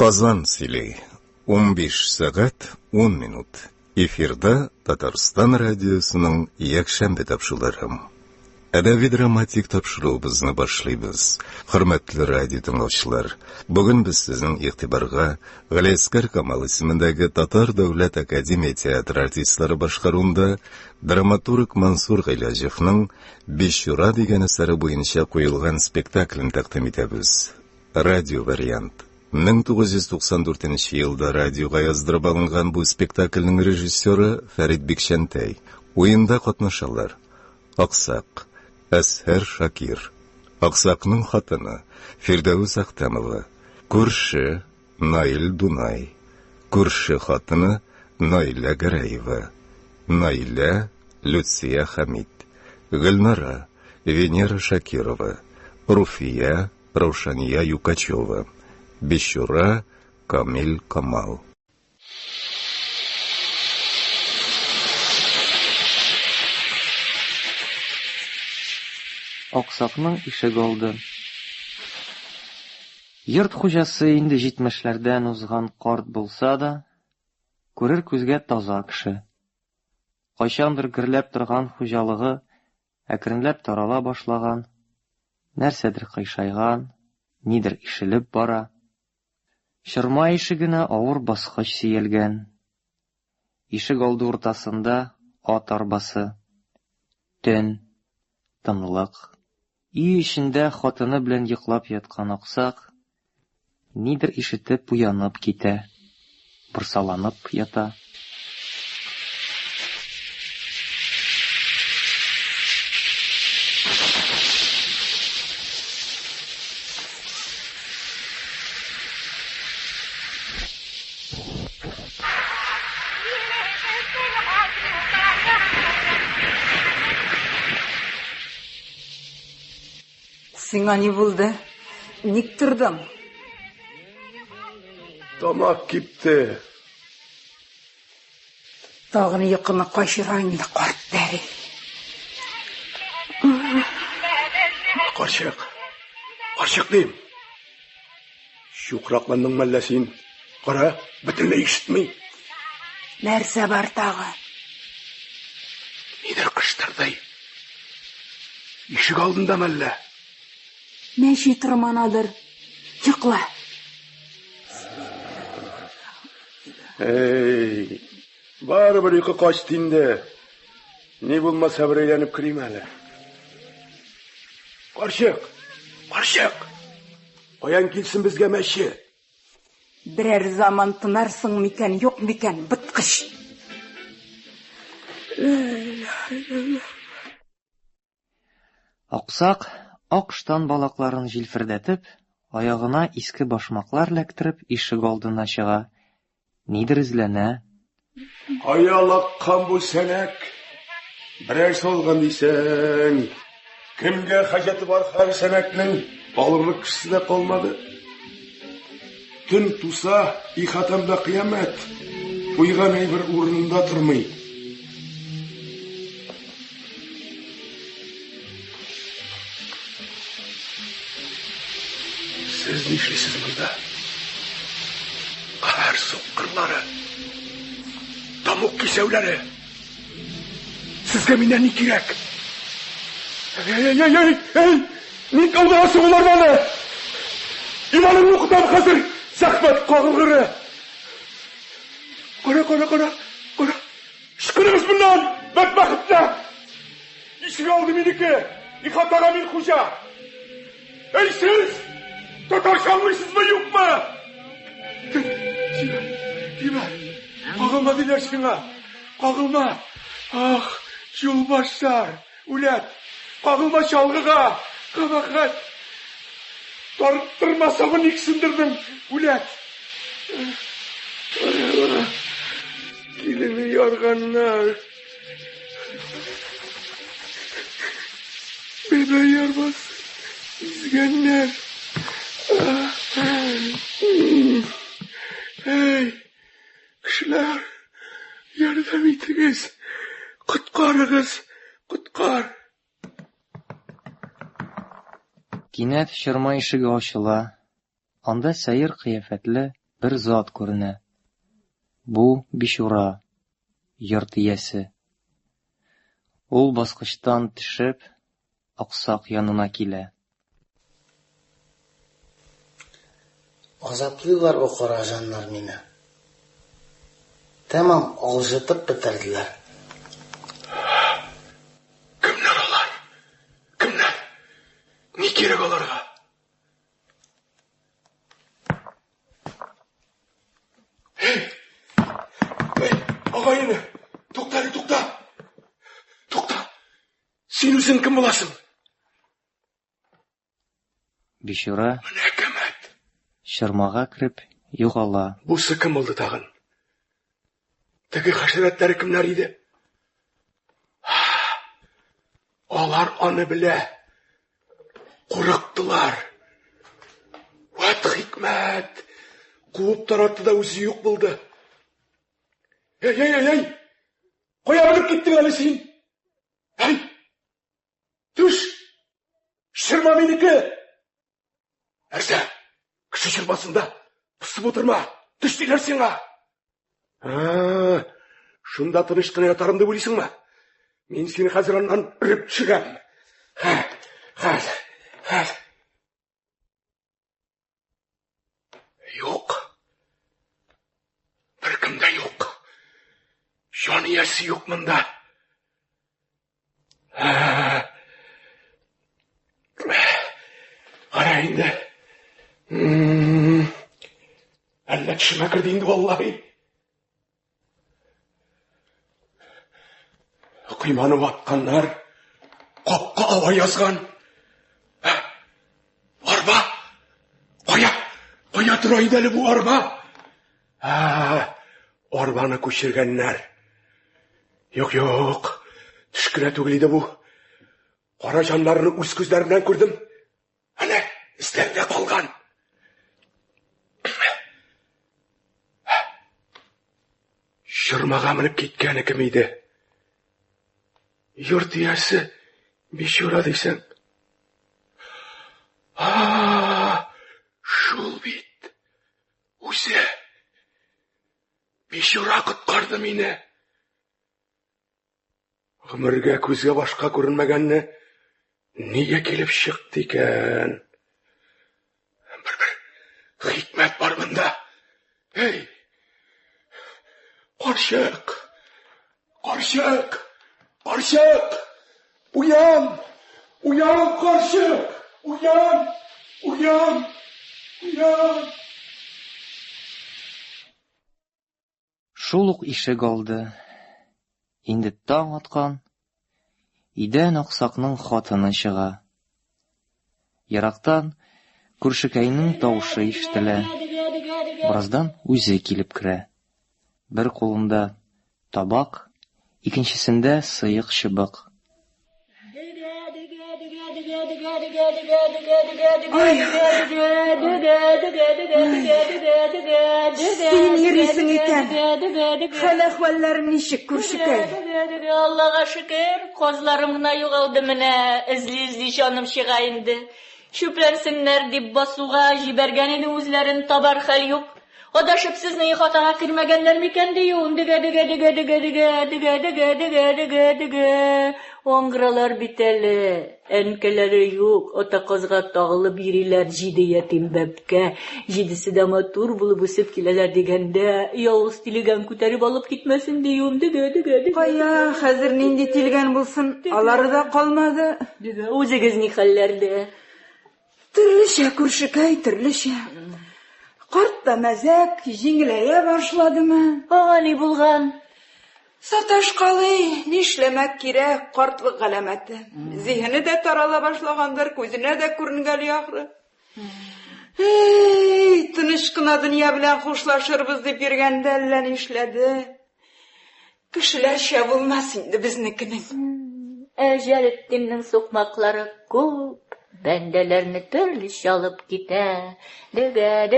Казан сөйлей. 15 сағат 10 минут. Эфирда Татарстан радиосының якшәмбе тапшырылары. Әдәби драматик тапшыруыбызны башлыйбыз. Хөрмәтле радио тыңлаучылар, бүген без сезнең игътибарга Галиәскәр Камал исемендәге Татар дәүләт академия театры артистлары башкаруында драматург Мансур Гыйләҗевнең «Бишура» дигән әсәре буенча куелган спектаклен тәкъдим итәбез. Радио вариант. 1994 елда радиога яздырып алынган бу спектакльнең режиссеры Фәрит Бикчәнтәй. Уенда катнашалар: Аксак, Әсһәр Шакир, Аксакның хатыны Фирдәүс Әхтәмова, күрше Наил Дунай, күрше хатыны Наилә Гәрәева, Наилә Люция Хамид, Гөлнара Венера Шакирова, Руфия Раушания Юкачева, Бишура Камил Камал. Аксакның ишек алды. Йорт хуҗасы инде 70-ләрдән узган карт булса да, күрер күзгә таза кеше. Кайчандыр гөрләп торган хуҗалыгы әкренләп тарала башлаган, нәрсәдер кыйшайган, нидер ишелеп бара. Шырма ишегенә авыр баскыч сөялгән. Ишек алды уртасында ат арбасы. Төн, тынлык. Үй эчендә хатыны белән йоклап яткан Аксак нидер ишетеп уянып китә, борсаланып ята. Сиңа ни булды? Ник тордың? Тамак кипте. Тагын йокыны качыра инде карт бәри. Карчык дим. Шукракланның мәлләсин. Кара, бөтенләй ишетми. Нәрсә бар тагы? Нидер кыштырдый. Ишек алдында мәллә. Мәче тырманадыр. Йокла. Эй, барыбер йокы качты инде. Ни булмаса бер әйләнеп кирим әле. Карчык. Каян килсен безгә мәче? Берәр заман тынарсың микән, юк микән, быткыч. Аксак акштан балакларын җилфердәтеп, аягына иске башмаклар ләктереп ишек алдына чыга. Нидер эзләнә. Аялаккан бу сәнәк. Берәр салган дисәң. Кемгә хаҗаты бар һәр сәнәкнең? Алырлык кешесе дә калмады. Төн туса, ихатамда кыямәт. Уйган әйбер урынында тормый. Siz нишлисез монда? Кар суккырлары. Тамук кисәүләре. Сезгә миннән ни кирәк? Эй! Ник алдырасың улар баны? Иманым укытам хәзер. Зәхмәт кагылгыры. Кара. Шыкырыгыз моннан, бәдбәхетләр. Ишек алды минеке. Ихатага мин хуҗа. Эй сез! Татарча аңлыйсызмы, юкмы? Тимә. Кагылма диләр сиңа. Кагылма. Ах, юлбашлар, үләт. Кагылма чалгыга. Кабахат. Тартырмасамы ник сындырдың, үләт. Килене ярганнар. Бебе ярбас. Изгәннәр. Эй, кешеләр, ярдәм итегез. Коткарыгыз, коткар. Кинәт шырма ишеге ачыла. Анда сәер кыяфәтле, бер зат күренә. Бу Бичура, йорт иясе. Ул баскычтан төшеп, Аксак янына килә. Азаплыйлар о каражаннар мине. Тәмам алжытып бетерделәр. Кемнәр алар? Кемнәр? Ни кирәк аларга? Эй, агайыны, тукта. Син үзең кем буласың? Бичура Менә кемәт. чырмага кирип югала. Бусы кем булды тагын? Теге хәшәрәтләр кемнәр иде? Алар аны белә. Курыктылар. Ват хикмәт. Куып таратты да үзе юк булды. Эй! Кая менеп киттең әле син? Эй! Түш! Шырма минеке! Әрсә, кеше шырмасында пысып отырма. Түш диләр сиңа. Шунда тыныч кына ятарымды уйлыйсыңмы? Мин сине хәзер аннан үреп төшерәм. Хәзер. Юк. Беркем дә юк. Җан иясе юк монда. Кара инде. Әллә төшемә керде инде валлаһи. Кыйманы ватканнар, капка ава язган. Арба? Кая тора иде әле бу арба? Арбаны күчергәннәр. Юк. Төшкенә түгел иде бу. Кара җаннарны үз күзләреннән күрдем. Әнә, эзләрдә калган. Чырмага менеп киткәне кем иде? Йорт иясе Бичура дисәң. Шул бит. Үзе. Бичура коткарды мине. Гомергә күзгә башка күренмәгәнне нигә килеп чыкты икән? Бер хикмәт бар монда. Эй! Карчык! Уян, карчык! Уян! Шул ук ишек алды. Инде таң аткан. Идән Аксакның хатыны чыга. Ярактан күршекәйнең тавышы ишетелә. Бераздан үзе килеп керә. Бер кулында табак, икенчесендә сыек чыбык. Син йөрисең икән. Хәл-әхвәлләр ничек, күршекәй? Аллага шөкер, козларым гына югалды менә, эзли җаным чыга инде. Шүпләнсеннәр дип басуга җибәргән иде үзләрен, табар хәл юк. Адашып сезнең хатага кирмәгәннәр микән диюн? Диге. Оңгыралар бит әле. Әнкәләре юк. Ата кызга тагылып йөриләр 7 ятим бәбкә. 7се дә матур булып үсеп киләләр дигәндә, явыз тилегән күтәреп алып китмәсен диюн. Диге. Кая, хәзер нинди тилгән булсын, алары да калмады. Диге, үзегез ни хәлләрдә? Төрлечә, күршекәй, төрлечә. Карт та мәзәк, җиңеләя башладымы? Ни булган? Саташкалый, нишләмәк кирәк, картлык галәмәте. Зиһене дә тарала башлагандыр, күзенә дә күренгәли ахры. Эй, тыныч кына дөнья белән хушлашырбыз дип йөргәндә әллә нишләде. Кешеләрчә булмас инде безнекенең. Әҗәлетдиннең сукмаклары күп, бәндәләрне төрлечә алып китә. Диге.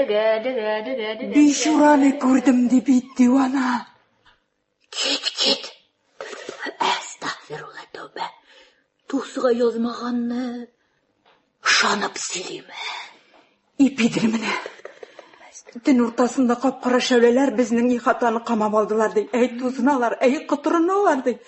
Бичураны күрдем дип итте ана. Кит. Әстәгъфирулла тәүбә. Тусыга язмаганны ышанып сөйлиме? Ипидер менә. Төн уртасында капкара шәүләләр безнең ихатаны камап алдылар ди. Әй тузыналар, әй кытырыналар ди.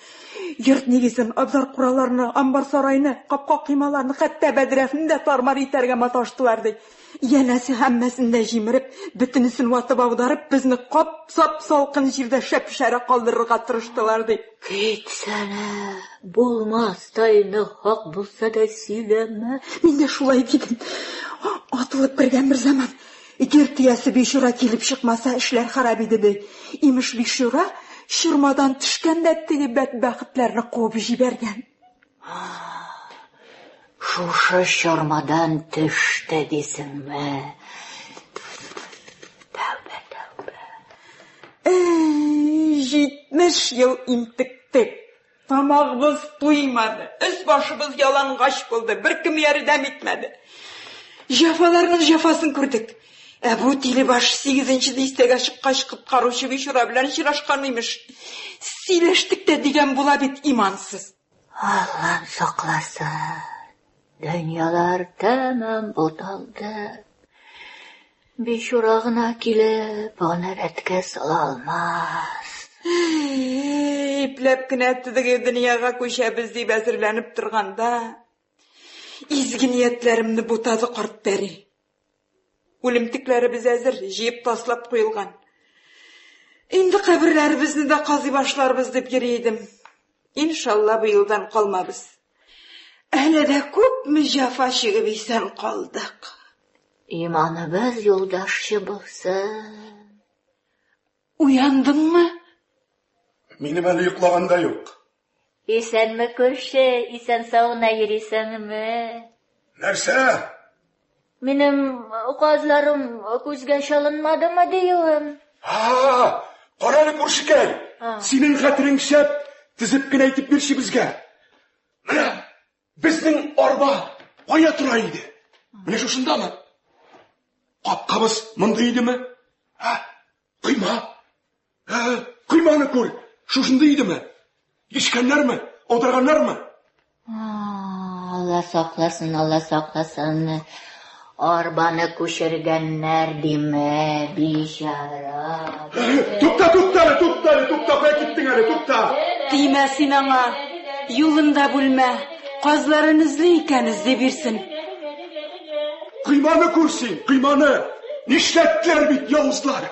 Йорт нигезен, абзар кураларны, амбар сарайны, капка кыймаларны, хәтта бәдрәфне дә тармар итәргә маташтылар ди. Янәсе һәммәсен дә җимереп, бөтенесен ватып аударып, безне кап-сап салкын җирдә шәп-шәрә калдырырга тырыштылар ди. Китсәнә, булмас тайны хак булса да сөйләмә. Мин дә шулай дидем. Атылып кергән бер заман. Егер тиясе бишура килеп чыкмаса, эшләр харап иде бей. Имеш бишура чормадан төшкәндә теге бәдбәхетләрне куып җибәргән. Шушы чормадан төште дисеңме? Тәүбә. 70 ел интектек. Тамагыбыз туймады. Үз башыбыз ялангач булды. Беркем ярдәм итмәде. Җафаларның җафасын күрдек. Бу Тилебаш 8-нче дистәгә чыккач коткаручы бишура белән чирашкан имеш. Сөйләштек тә дигән була бит имансыз. Аллам сакласын. Дөньялар тәмам буталды. Бишура гына килеп, аны рәткә сала алмас. Ипләп кенә теге дөньяга күчәбез дип әзерләнеп торганда, изге ниятләремне бутады карт пәри. Үлемтекләребез әзер, җыеп таслап куелган. Инде каберләребезне дә казый башларбыз дип йөри идем. Иншалла бу елдан калмабыз. Әле дә күпме җафа чигеп исән калдык. Иманыбыз юлдашчы булсын. Уяндыңмы? Минем әле йоклаганда юк. Исәнме күрше, исән сауна йөрисеңме? Нәрсә? Минем казларым күзгә чалынмадымы диюем? Караны күршекәй. Синең хәтерең шәп, тизеп кенә әйтеп бирче безгә. Менә безнең арба кая тора иде? Менә шушындамы? Капкабыз монда идеме? Кыйма. Кыйманы күр. Шушында идеме? Ишкәннәрме? Аударганнармы? Алла сакласын. Арбаны күчергәннәр диме, бичара. Тукта, кая киттең әле, тукта. Тимә син аңа. Юлында бүлмә. Казларын эзли икән эзли бирсен. Кыйманы күрсин, кыйманы. Нишләттеләр бит явызлар.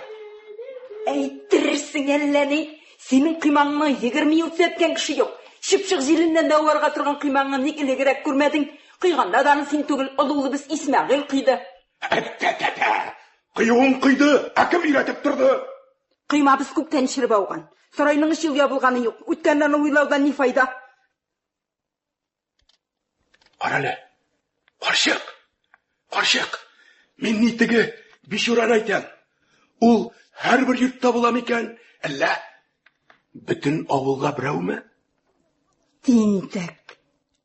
Әйтерсең әллә ни. Синең кыймаңны 20 ел төзәткән кеше юк. Шипшык җиленнән дә аварга торган кыймаңны ник элегрәк күрмәдең? Кыйганда да син түгел, олулыбыз Исмәгыйль кыйды. Кыюың кыйды, кем өйрәтеп торды? Кыймабыз күптән чиреп ауган. Сарайның иш ел ябылганы юк. Үткәннәрне уйлаудан ни файда? Арале. Карчык. Мин нитеге бишураны әйтәм. Ул һәрбер йортта була микән? Әллә бөтен авылга берәүме? Тинтәк.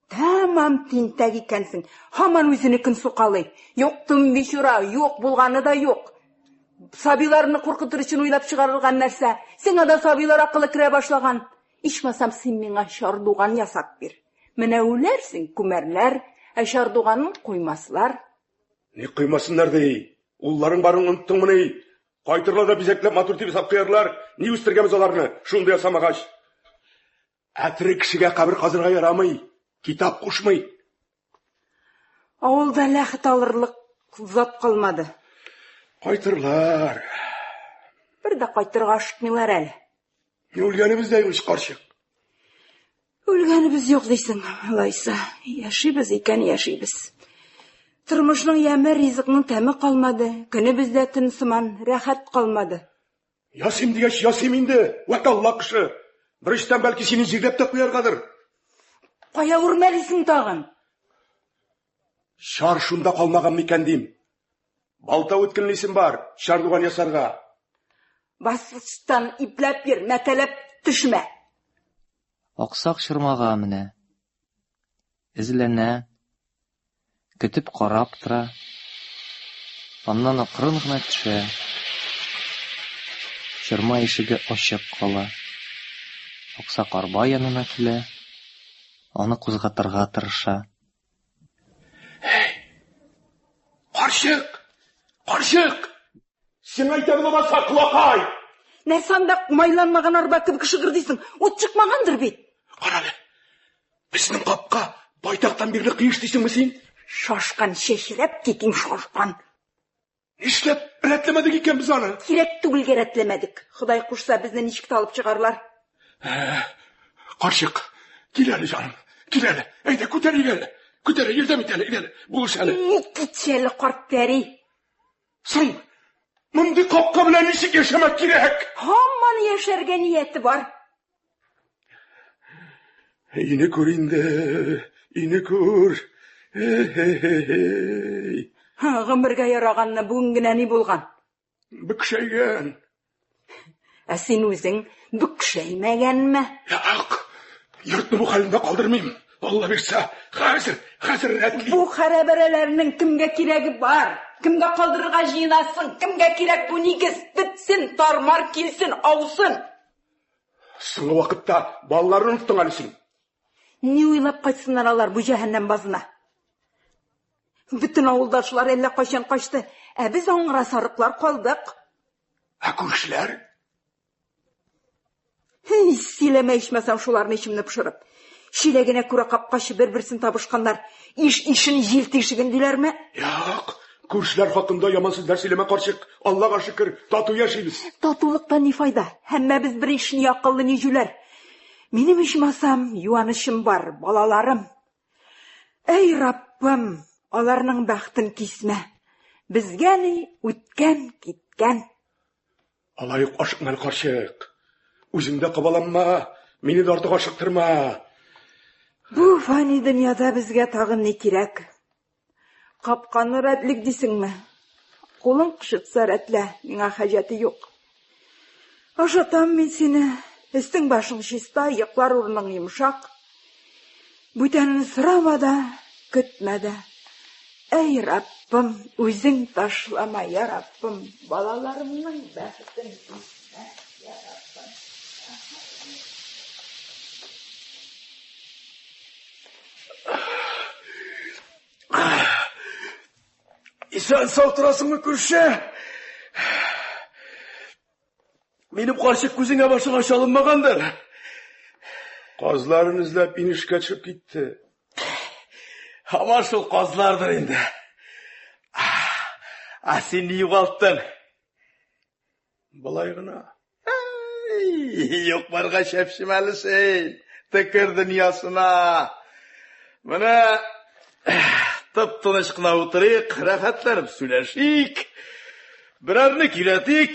Тамам тинтәк икәнсең. Һаман үзенекен сукалый. Юктым бишура, юк булганы да юк. Сабиларны куркытыр өчен уйлап чыгарылган нәрсә. Сиңа да сабилар акылы керә башлаган. Ичмасам син миңа чардуган ясап бир. Менә үләрсең, күмәрләр, чардуганны куймаслар. Ни куймасыннар ди? Улларың барын оныттыңмы ни? Кайтырлар да бизәкләп матур дип сап куярлар. Ни үстергәбез аларны? Шунда ясамагач. Әтре кешегә кабер казырга ярамый. Китап кушмый. Авылда ләхет алырлык зат калмады. Кайтырлар. Бер дә кайтырга ашыкмыйлар әле. Үлгәнебез дә юк, карчык. Үлгәнебез юк дисең, алайса. Яшибез икән, яшибез. Тормышның яме, ризыкның тәме калмады. Көнебез дә тынсыман, рәхәт калмады. Ясим дигәч ясим инде. Вәкалла кеше. Бериштән бәлки сине җигәп тә куяргадыр. Кая үрмәлисең тагын? Шар шунда калмаган микән дим. Балта үткенлисем бар, чардуган ясарга. Баскычтан ипләп бир, мәтәләп төшмә. Аксак чормага менә. Эзләнә. Көтеп карап тора. Аннан акрын гына төшә. Чорма ишеге ачык кала. Аксак арба янына килә. Аны кузгатырга тырыша. Карчык! Сен айтамын болмаса құлақай. Нәр сандақ майланмаған арба кібік шығыр дейсің, от шықмағандыр бет. Қаралы, біздің қапқа байтақтан берлі қиыш дейсің бі сен? Шашқан шешіреп кетің шашқан. Нешлеп рәтлемедік екен біз аны? Керек түгілге рәтлемедік. Құдай құшса бізді нешікті алып шығарлар. Қаршық, кел әлі жаным, кел әлі. Әйді, көтері келі. Көтері, ердем етелі, келі. Бұлыш әлі. Кетшелі қарт бәрі. Сың, мұнды қапқа білән нешік ешемек керек. Хамман ешерге ниеті бар. Ине көр инде, ине көр. Ғымырға ярағанына бүгінгіне не болған? Бүкшейген. Сен өзің бүкшеймеген ме? Яқ, йұртны бұл халінде қалдырмайым. Алла берсе, қазір рәтлейм. Бұл қарабәрелерінің кімге керегі бар? Кімге қалдырға жиынасың? Кімге керек бұл негіз? Бітсін, тармар келсін, аусын. Сыңы уақытта балаларын ұнттың әлісің. Не ойлап қайтсынар алар бұл жәһәннәм базына? Bütün ауылдашылар әлі қашан қашты. Біз оңыра сарықлар қалдық. Көршілер? Силеме ішмесем шуларны ішімні пұшырып. Шилегіне күрі қапқашы бір-бірсін табышқандар. Ішін желтешігін дилер ме? Яқ, көршілер хақында ямансыздар сөйлеме қаршық. Аллаға шүкір, тату яшаймыз. Татулықтан не файда? Әмме біз бір ішін яқылы не жүлер. Менің ішмасам, юанышым бар, балаларым. Эй, Раббым! Аларның бәхтін кисме. Бізгәні үткен, кеткен. Алайық ашықмәл қаршық. Өзіңді қабаланма, мені де артық ашықтырма. Бұл фани дүнияда бізге тағын не керек? Қапқаны рәтлік дейсің ме? Қолың қышытса рәтлі, меңа хәжеті yok. Ашатам мен сені, істің башың шиста, еқлар орның емшақ. Бүтәнін сұрамада, күтмеді. Эй, Раббым, өзің ташлама, я Раббым, балаларымның бәхтін кисме, я Раббым. Исән сау тұрасың мы көрші? Менің қаршық көзіңе башың ашалынмағандар. Қазларын ізләп инішке шығып кетті. Амашыл қазлардыр енді. Сен не ұғалттың? Балайғына. Yok барға шәпшім әлі сен. Тікір дүниясына. Мұны тып-тыныш қына отырайық, рәхәтләріп сөйләшейік. Бірәрні келетейік.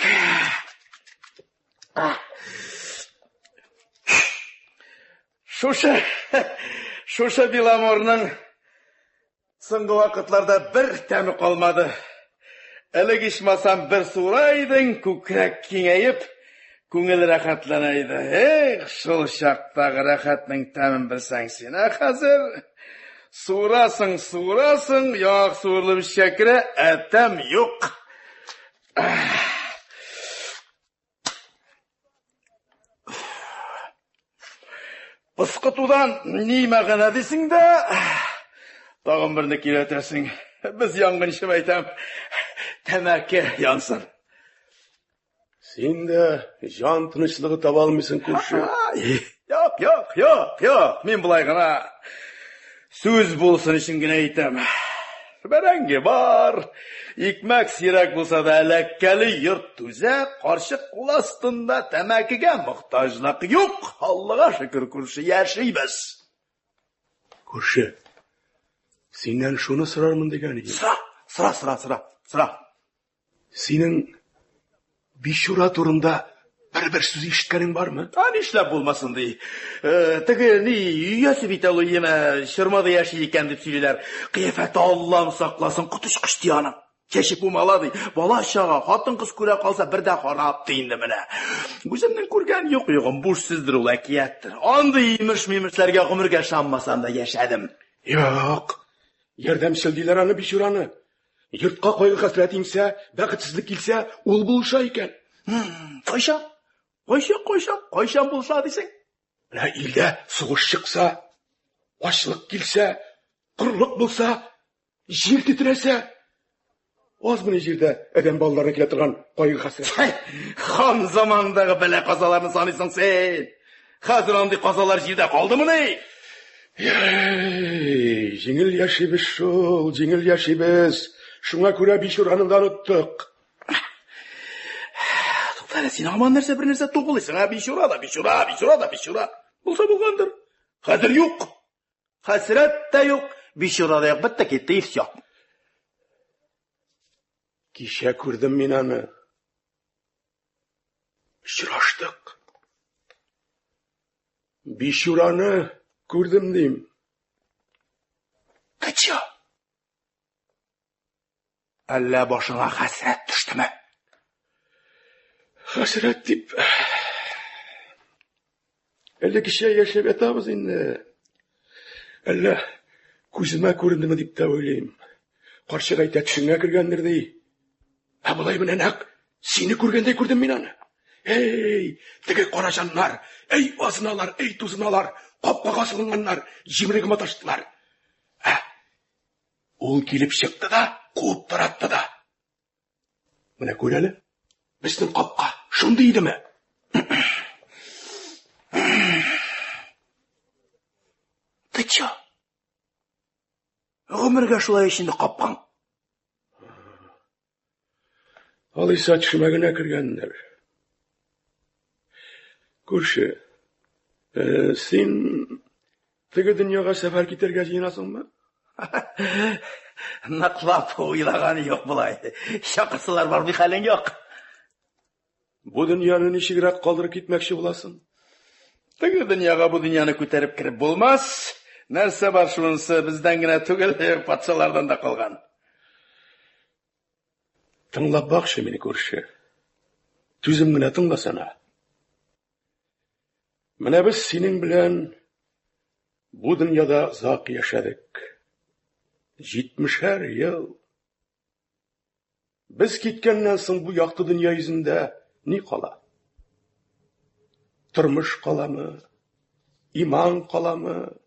Шушы Беломорның соңғы вақытларда бір тәмі қалмады. Әлі кешмасам бір сурайдың, көкірек кеңейіп, көңіл рәхәтләнәйді. Шыл шақтағы рәхәтнің тәмін білсәң сен, қазір. Сурасың, яқ суырлы шәкірі, әтәм yok. Пысқытудан не мәғана дейсің да, тағын бірні келетесің. Біз яңғын ішім айтам, тәмәкі янсын. Сен де жан тынышлығы таба алмайсың көрші. Yok, мен бұлай ғана сөз болсын үшін гіне айтам. Бәрәңге бар, икмәк сирак болса да әләккәлі йұрт түзә, қаршық қол астында тәмәкіге мұқтажлық yok. Аллаға шүкір көрші, яшейбіз. Көрші, сенен шуны сұрармын деген ең. Sıra. Сенің бишура турында бір сөз ешіткенің бар ма? Нешләп болмасын дей. Тігі үйесі бейталу еме шырмады яши екен деп сөйлелер. Қияфәті Аллам сақласын құтыш қышты аны. Кешіп умала дей. Бала шаға, хатын қыз көре қалса бірді қарап дейінді міне. Өзімнің көрген yok-yoğum бұш сіздір ол әкияттір. Анды еміш-мемішлерге ғұмырға шаммасам да яшәдім. Yok, ердәмшіл дейлер аны бишураны. Йұртқа қойғы қасырет емсе, бәқітсізлік келсе, ол бұлша екен. Қойшам болса дейсің. Елде соғыс шықса, ашлық келсе, құрлық болса, жер тітіресе, Азмыны җирдә адәм балалары килә торган кайгы хәсрәт. Хан заманындагы бәла казаларны саныйсың сен. Хәзер андый казалар җирдә калдымыни? Җиңел яшибез шул, җиңел яшибез. Шуңа күрә бичураны да оныттык. Туктале, син һаман нәрсә бер нәрсә тугылыйсың, бичура да бичура. Булса булгандыр. Хәзер юк. Хәсрәт тә юк, бичура да юк, бетте китте, и все. Кичә күрдем мин аны. Очраштык. Бичураны күрдем дим. Кача. Әллә башыңа хәсрәт төштеме? Хәсрәт дип. Әллә кичә яшәп ятабыз инде. Әллә күземә күрендеме дип тә уйлыйм. Карчык әйтә төшеңә кергәндер ди. Булай менә нәкъ сине күргәндәй күрдем мин аны. Эй, теге караҗаннар, эй азыналар, эй тузыналар, капкага сылынганнар, җимрегемә таштылар. Ул килеп чыкты да, куып таратты да. Менә күр әле, безнең капка шундый идеме? Ты чё? Гомергә шулай эчендә капкаң. Алыйса төшемә генә кергәннәр. Күрше, син теге дөньяга сәфәр китәргә җыенасыңмы? Наклап уйлаган юк булай. Шакырсылар бар, бик хәлең юк. Бу дөньяны ничегрәк калдырып китмәкче буласың? Теге дөньяга бу дөньяны күтәреп кирип булмас. Нәрсә бар шунысы бездән генә түгел, патшалардан да калган. Тыңлап бакшы мине күрше. Түзем генә тыңласана. Менә без синең белән бу дөньяда озак яшәдек. 70 ел. Без киткәннән соң бу якты дөнья йөзендә ни кала? Тормыш каламы? Иман каламы?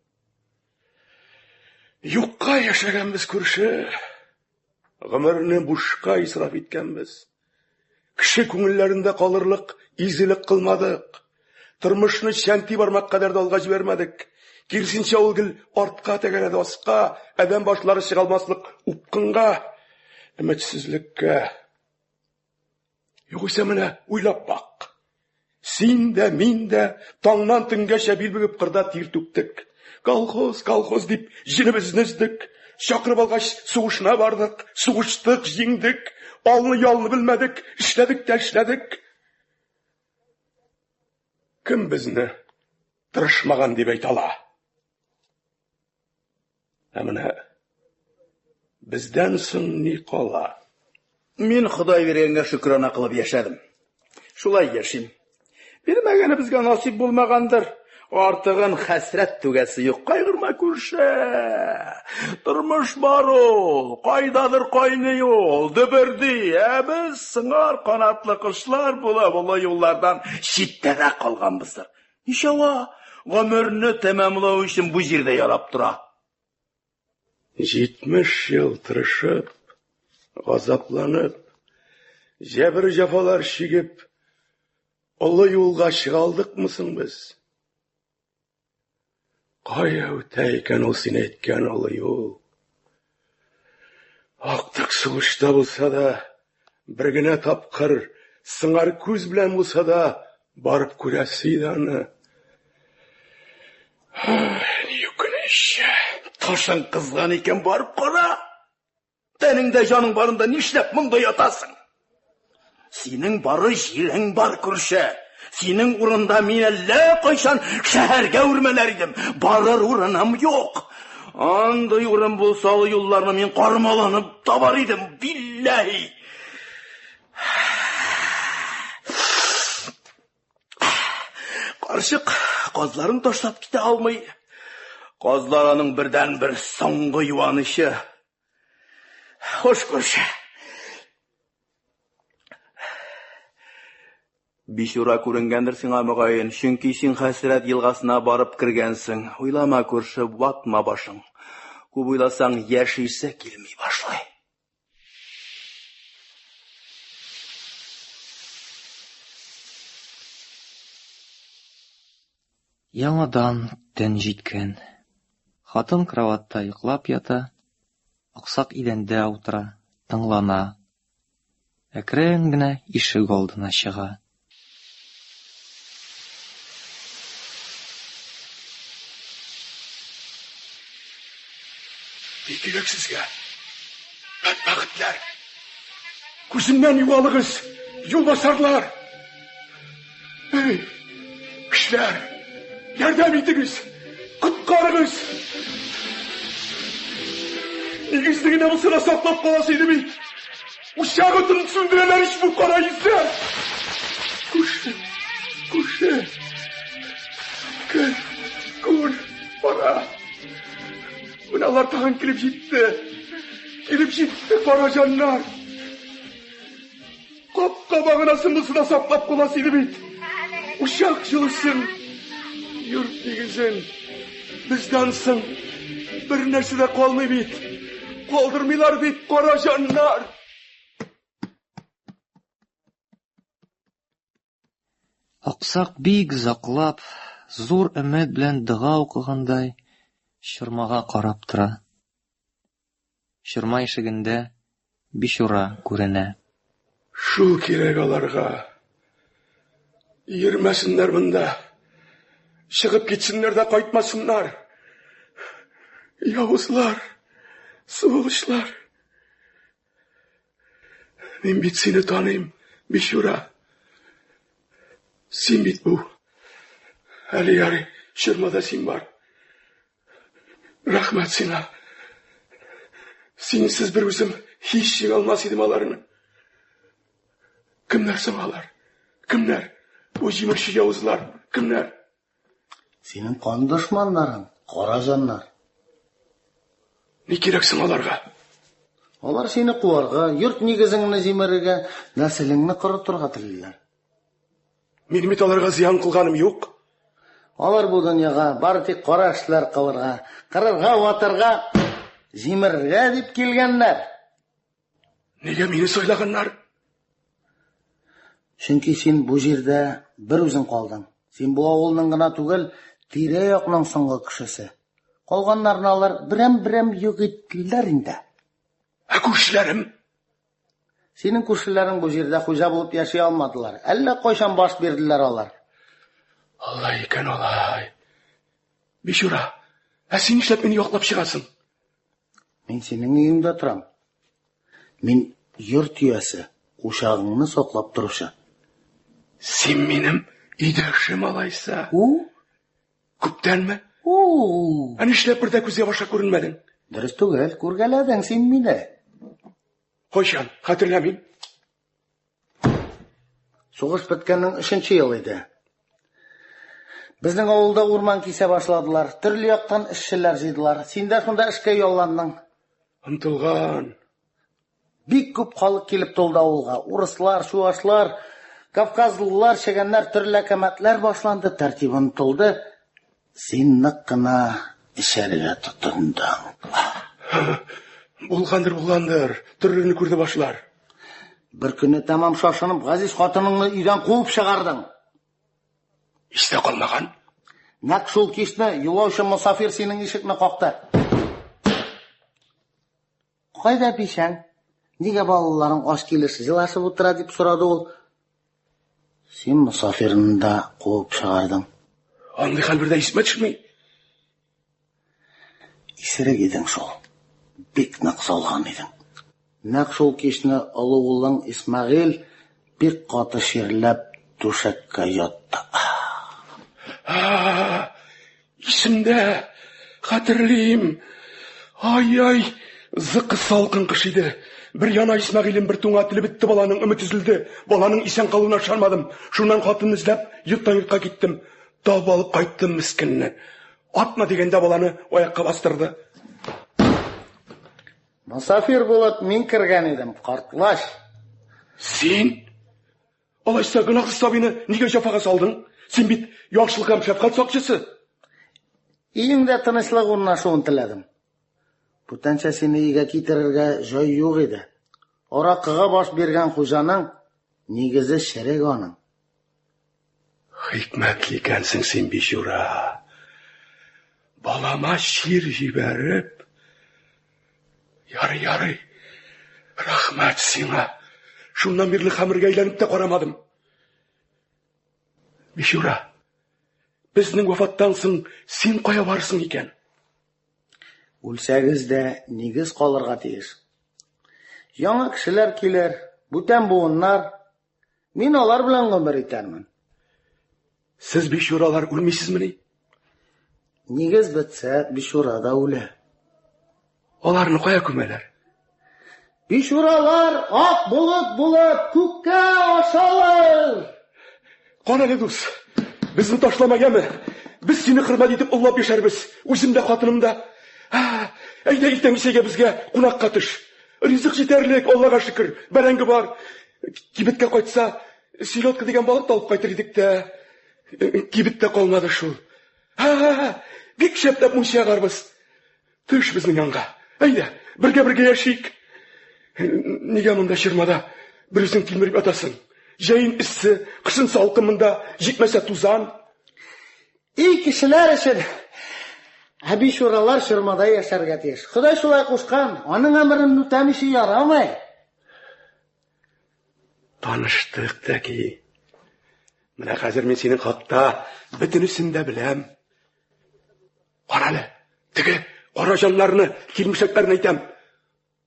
Юкка яшәгәнбез күрше. Гомерне бушка исраф иткәнбез. Кеше күңелләрендә калырлык изелек кылмадык. Тормышны шәнти бармак кадәр да алга җибәрмәдек. Кирсенчә ул гел артка тәгәрәде аска, адәм башлары чыгалмаслык упкынга, өметсезлеккә. Югыйсә менә уйлап бак. Син дә, мин дә таңнан төнгәчә бил бөгеп кырда тир түктек. Колхоз дип җинебезне өздек. Чакырып алгач сугышына бардык, сугыштык, җиңдек. Алны ялны белмәдек, эшләдек тә эшләдек. Кем безне тырышмаган дип әйтәла? Менә бездән соң ни кала? Мин Ходай биргәнгә шөкранә кылып яшәдем. Шулай яшим. Бирмәгәне безгә насип булмагандыр. Артыгын хәсрәт түгәсе юк. Кайгырма күрше. Тормыш бар ул. Кайдадыр кайный ул. Дөберди. Без сыңар канатлы кышлар була юллардан читтә калганбыздыр. Нишава гомерне тәмамлау өчен бу җирдә ярап тора. 70 ел тырышып, газапланып, җәбер-җәфалар чигеп, олы юлга чыгалдыкмы соң без? Кая үтә икән ул син әйткән олы юл? Актык сугышта булса да, бер генә тапкыр, сыңар күз белән булса да, барып күрәсе иде аны. Ни үкенеч. Ташың кызган икән, барып кара. Тәнеңдә җаның барында нишләп монда ятасың? Синең бары җилең бар күрше. Синең урында мин әллә кайчан шәһәргә үрмәләр идем. Барыр урыным юк. Андый урын булса, ул юлларны мин кармаланып табар идем, билләһи. Карчык казларын ташлап китә алмый. Казлар аның бердән-бер соңгы юанышы. Хош күрше. Бишура күренгәндер сиңа мөгаен, чөнки син хәсрәт елгасына барып кергәнсең. Уйлама күрше, ватма башың. Күп уйласаң, яшисе килми башлый. Яңадан төн җиткән. Хатын кроватта йоклап ята, аксак идәндә утыра, тыңлана. Әкрен генә ишек алдына чыга. Ne gerek sizge? Bedbahtlar. Gözümden yuvalığız. Yol basarlar. Hey, kişiler. Yerden miydiniz? Kutkarınız. İkizliğin namusuna saklap kalasıydı mı? Uşağıtın sündüreler iş bu kara izler. Kuşlu. Kul. Para. Bunalar tağın kilip gitti. Para canlar. Kabağına sımısına saplap kolasıydı bit. Uşak yılısın. Yurt digizin. Bizdansın. Bir nersi de kalmay bit. Kaldırmılar bit para canlar. Аксак бик заклап, зур өмет белән дога укыгандай, чормага карап тора. Чорма ишегендә бичура күренә. Шу кирәк аларга. Йөрмәсеннәр монда. Чыгып китсеннәр дә кайтмасыннар. Явызлар, сугышлар. Мин бит сине таныйм, бичура. Син бит бу. Әле чормада син бар. Рахмәт сиңа. Синсез бер үзем һич җиңә алмас идем аларны. Кемнәр соң алар? Кемнәр? Бу җимерче явызлар, кемнәр? Синең кан дошманнарың, кара җаннар. Ни кирәк соң аларга? Алар сине куарга, йорт нигезеңне җимерергә, нәселеңне корытырга телиләр. Мин бит аларга зыян кылганым юк. Алар бу дөньяга бары тик кара эшләр кылырга, кырырга, ватырга, җимерергә дип килгәннәр. Нигә мине сайлаганнар? Чөнки син бу җирдә бер үзең калдың. Син бу авылның гына түгел, тирә-якның соңгы кешесе. Калганнарны алар берәм-берәм юк иттеләр инде. Ә күршеләрем? Синең күршеләрең бу җирдә хуҗа булып яши алмадылар. Әллә кайчан баш бирделәр алар. Аллай икән алай. Бичура, ә син нишләп мине яклап чыгасың? Мин синең өеңдә торам. Мин йорт юәсе, ушагыңны саклап торучы. Син минем идәшем алайса. Күптәнме? Ә нишләп бер дә күзгә башка күренмәдең? Дөрес түгел, күргәләдең син мине. Кайчан? Хәтерлә мин. Сугыш беткәннең 3нче ел иде. Безнең авылда урман кисә башладылар. Төрле яктан эшчеләр җыйдылар. Син дә шунда эшкә ялландың. Ынтылган. Бик күп халык килеп тулды авылга. Урыслар, шуашлар, кавказлылар, чегәннәр, төрле кәмәтләр башланды. Тәртип ынтылды. Син нык кына эшәргә тотындың. Булгандыр. Төрлене күрде башлар. Бер көнне тәмам шашынып, газиз хатыныңны өйдән куып чыгардың. Истә калмаган. Нәкъ шул кичне юлаучы мусафир синең ишекне какты. Кайда бишәң? Нигә балаларың аш килеш җылашып утыра дип сорады ул. Син мусафирны да куып чыгардың. Андый хәл бердә исмә төшми. Исерек идең шул. Бик нык салган идең. Нәкъ шул кичне олы улың Исмәгыйль бик каты ширләп түшәккә ятты. Исемдә, хәтерлим. Ай, зыкы салкын кыш иде. Бер яна Исмәгыйлем бер туңа тилеп битте, баланың өмет үзелде. Баланың исән калуына ышанмадым. Шуннан хатын эзләп, йорттан йортка киттем. Табып алып кайттым мискенне. Атма дигәндә баланы аякка бастырды. Мусафир булып мин кергән идем, картлаш. Син? Алайса гынахсыз сабыйны нигә җафага салдың? Син бит яхшылык һәм шәфкать сакчысы. Өеңдә тынычлык урнашуын теләдем. Бүтәнчә сине өйгә китерергә җай юк иде. Аракыга баш биргән хуҗаның нигезе шәрек аның. Хикмәтле икәнсең син, бичура. Балама шир җибәреп. Ярый. Рахмәт сиңа. Шуннан бирле хәмергә әйләнеп тә карамадым. Бичура, безнең вафаттан соң син кая барсың икән? Үлсәгез дә нигез калырга тиеш. Яңа кешеләр килер, бүтән буыннар. Мин алар белән гомер итәрмен. Сез бичуралар үлмисезмени? Нигез бетсә, бичура да үлә. Аларны кая күмәләр? Бичуралар ак булып булып күккә ашалыр. Канәле дус, безне ташламагамы? Без сине хөрмәт итеп уллап яшәрбез. Үзем дә хатыным да. Әйдә иртәнге безгә кунакка төш. Ризык җитәрлек, Аллага шөкер. Бәрәңге бар. Кибеткә кайтса, селедка дигән балык алып кайтыр идек тә. Кибеттә калмады шул. Бик шәпләп мунчагарбыз. Төш безнең янга. Әйдә, бергә яшик. Нигә монда чырмада берүзең килмереп ятасың? Җәен иссе, кышын салкынында, җитмәсә тузан. И кешеләр өчен бичуралар чырмада яшәргә тиеш. Ходай шулай кушкан, аның әмерен үтәмичә ярамый. Таныштык тәки. Менә хәзер мин синең хакта бөтенесен дә беләм. Карале, теге кара җаннарны, килмешәкләрне әйтәм.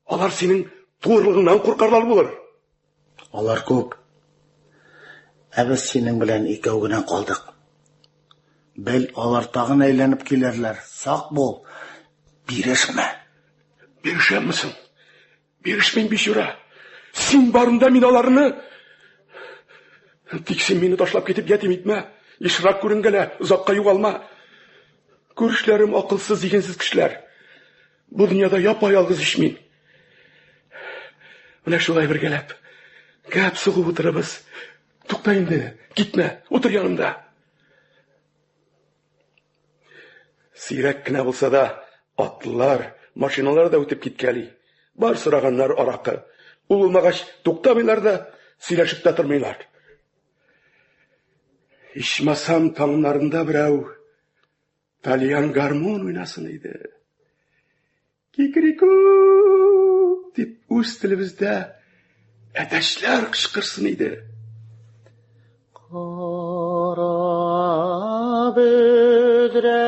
Алар синең туырлыгыңнан куркарлар булыр. Алар күп. Без синең белән икәү генә калдык. Бел алар тагын әйләнеп килерләр. Сак бул. Бирешмә. Бирешәмсең? Бирешмәйм, бичура. Син барында мин аларны. Тик син мине ташлап китеп ятим итмә. Ишрак күренгәлә, озакка югалма. Күрешләрем акылсыз, зигенсез кешеләр. Бу дөньяда япа-ялгыз ишмин. Менә шулай бергәләп. Гәп сугып утырабыз. Тукта инде, китмә, утыр янымда. Сирәк кенә булса да, атлылар, машиналар да үтеп киткәли. Бар сораганнар аракы. Ул булмагач, туктамыйлар да, сөйләшеп тә тормыйлар. Ичмасам таңнарында берәү Талиян гармон уйнасын иде. Кикрику дип үз телебездә әтәчләр кычкырсын иде. Кара бөдрә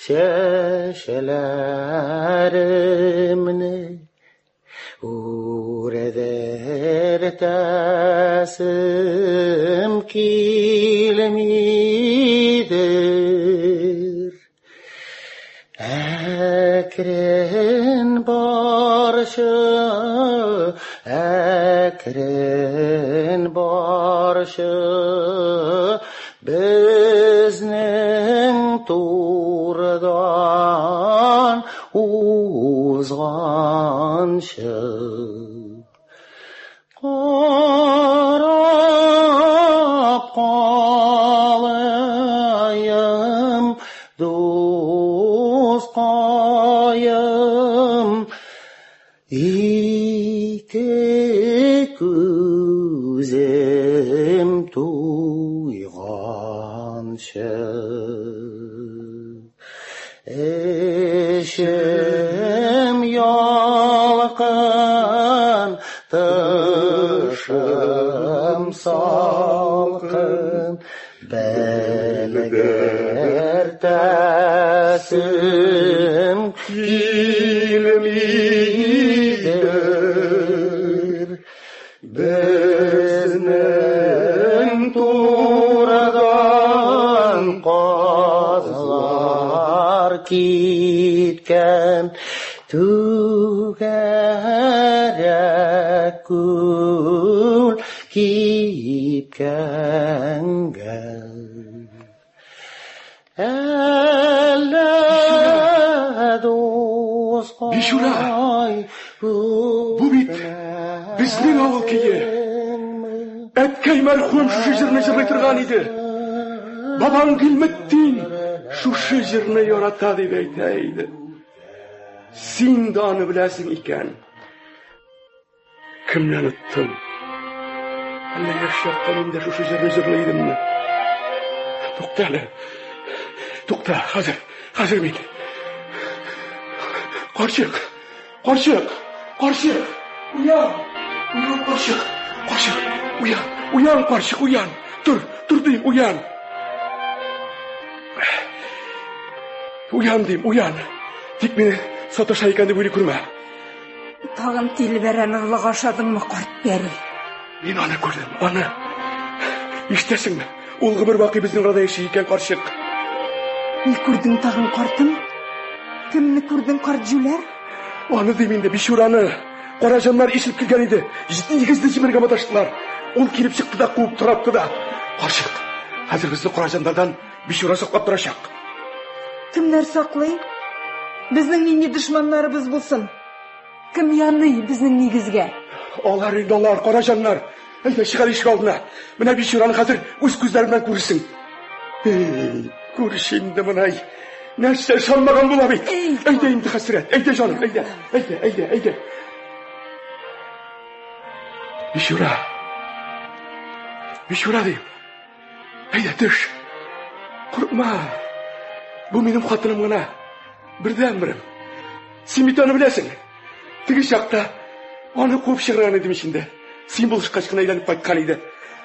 чәчләремне үрәдер тәсем килмидер. Әкрен баршы безнең турдан узганчы. Карап калайым, дускайым, ике күзем туйганчы. Эшем ялкын, тышым салкын, белгер тәсем килмидер. Безнең турадан казлар киткән, түгәрәк күл кипкәнгә. Әллә дускай, Бичура, бу бит безнең авыл көе. Әткәй мәрхүм шушы җырны җырлый торган иде. Бабаң Гыйлметдин шушы җырны ярата дип әйтә иде. Син дә аны беләсең икән. Кемне оныттым? Әллә яшьяктан инде шушы җырны җырлыйдыммы? Тукта әле. Тукта, хәзер мин. Карчык. Уян, карчык. Уян, карчык, уян. Тур дим, уян. Уян дим, уян. Тик мине саташа икән дип уйлый күрмә. Тагын тилбәрән ырлык ашадыңмы, карт пәри? Мин аны күрдем, аны. Иштәсеңме? Ул гомер бакый безнең арада яши икән карчык. Ни күрдең тагын, картым? Кемне күрдең, карт җүләр? Аны дим инде, Бишураны. Караҗаннар ишелеп килгән иде. Нигезне җимергә маташтылар. Ул килеп чыкты да куып торапты да. Карчык, хәзер безне Караҗандардан Бишура саклап торачак. Кемнәр саклый? Безнең нинди дошманнарыбыз булсын? Кем яный безнең нигезгә? Алар Караҗаннар. Әйдә, чыгар ишек алдына. Менә Бишураны хәзер үз күзләре белән күрсен. Күреш инде монай. Нәрсә ышанмаган була бит. Әйдә инде хәсрәт. Әйдә җаным, әйдә. Бишура дим. Әйдә, төш. Курыкма. Бу минем хатыным гына. Бердән-берем. Син бит аны беләсең. Теге чакта аны куып чыгарган идем инде. Син булышкач кына әйләнеп кайткан иде.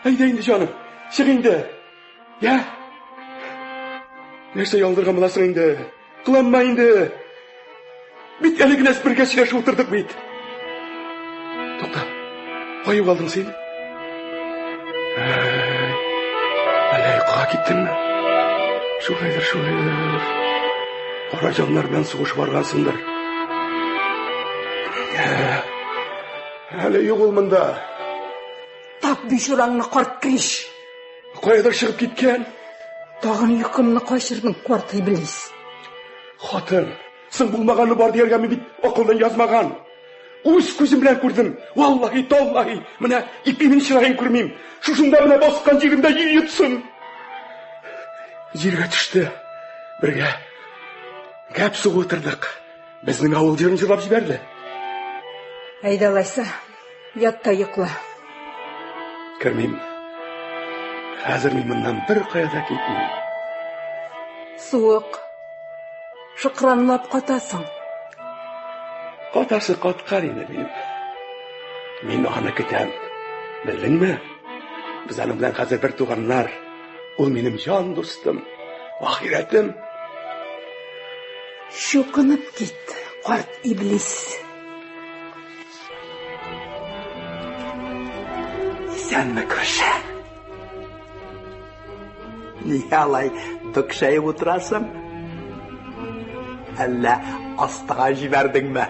Әйдә инде җаным. Чык инде. Я? Нәрсә ялдырган буласың инде? Кыланма инде. Бит әле генә бергә сөйләшеп утырдык бит. Тукта. Кая калдың син? Әллә йокыга киттеңме? Шулайдыр. Караҗаннар белән сугыш баргансыңдыр. Әле юк ул монда. Тап Бишураңны, карт криш. Каядыр чыгып киткән. Тагын йокымны качырдың, карт иблис. Хатын, соң булмаганны бар дияргә мин бит акылдан язмаган. Үз күзем белән күрдем. Валлаһи, таллаһи, менә ипинең чыраен күрмим. Шушында менә баскан җирендә йыйытсын. Җиргә төште. Бергә гәп сугып утырдык. Безнең авыл җырын җырлап җибәрде. Әйдә алайса, ят та йокла. Кермим. Хәзер мин моннан бер кая да китмим. Суык. Шыкранлап катасың. Катасы каткар инде минем. Мин аны көтәм. Белдеңме? Без аның белән хәзер бер туганнар. Ул минем җан дустым, ахиратым. Шукынып кит, карт иблис. Сәнме күрше? Нигә алай тыкшайып утырасың? Әллә астыга җибәрдеңме?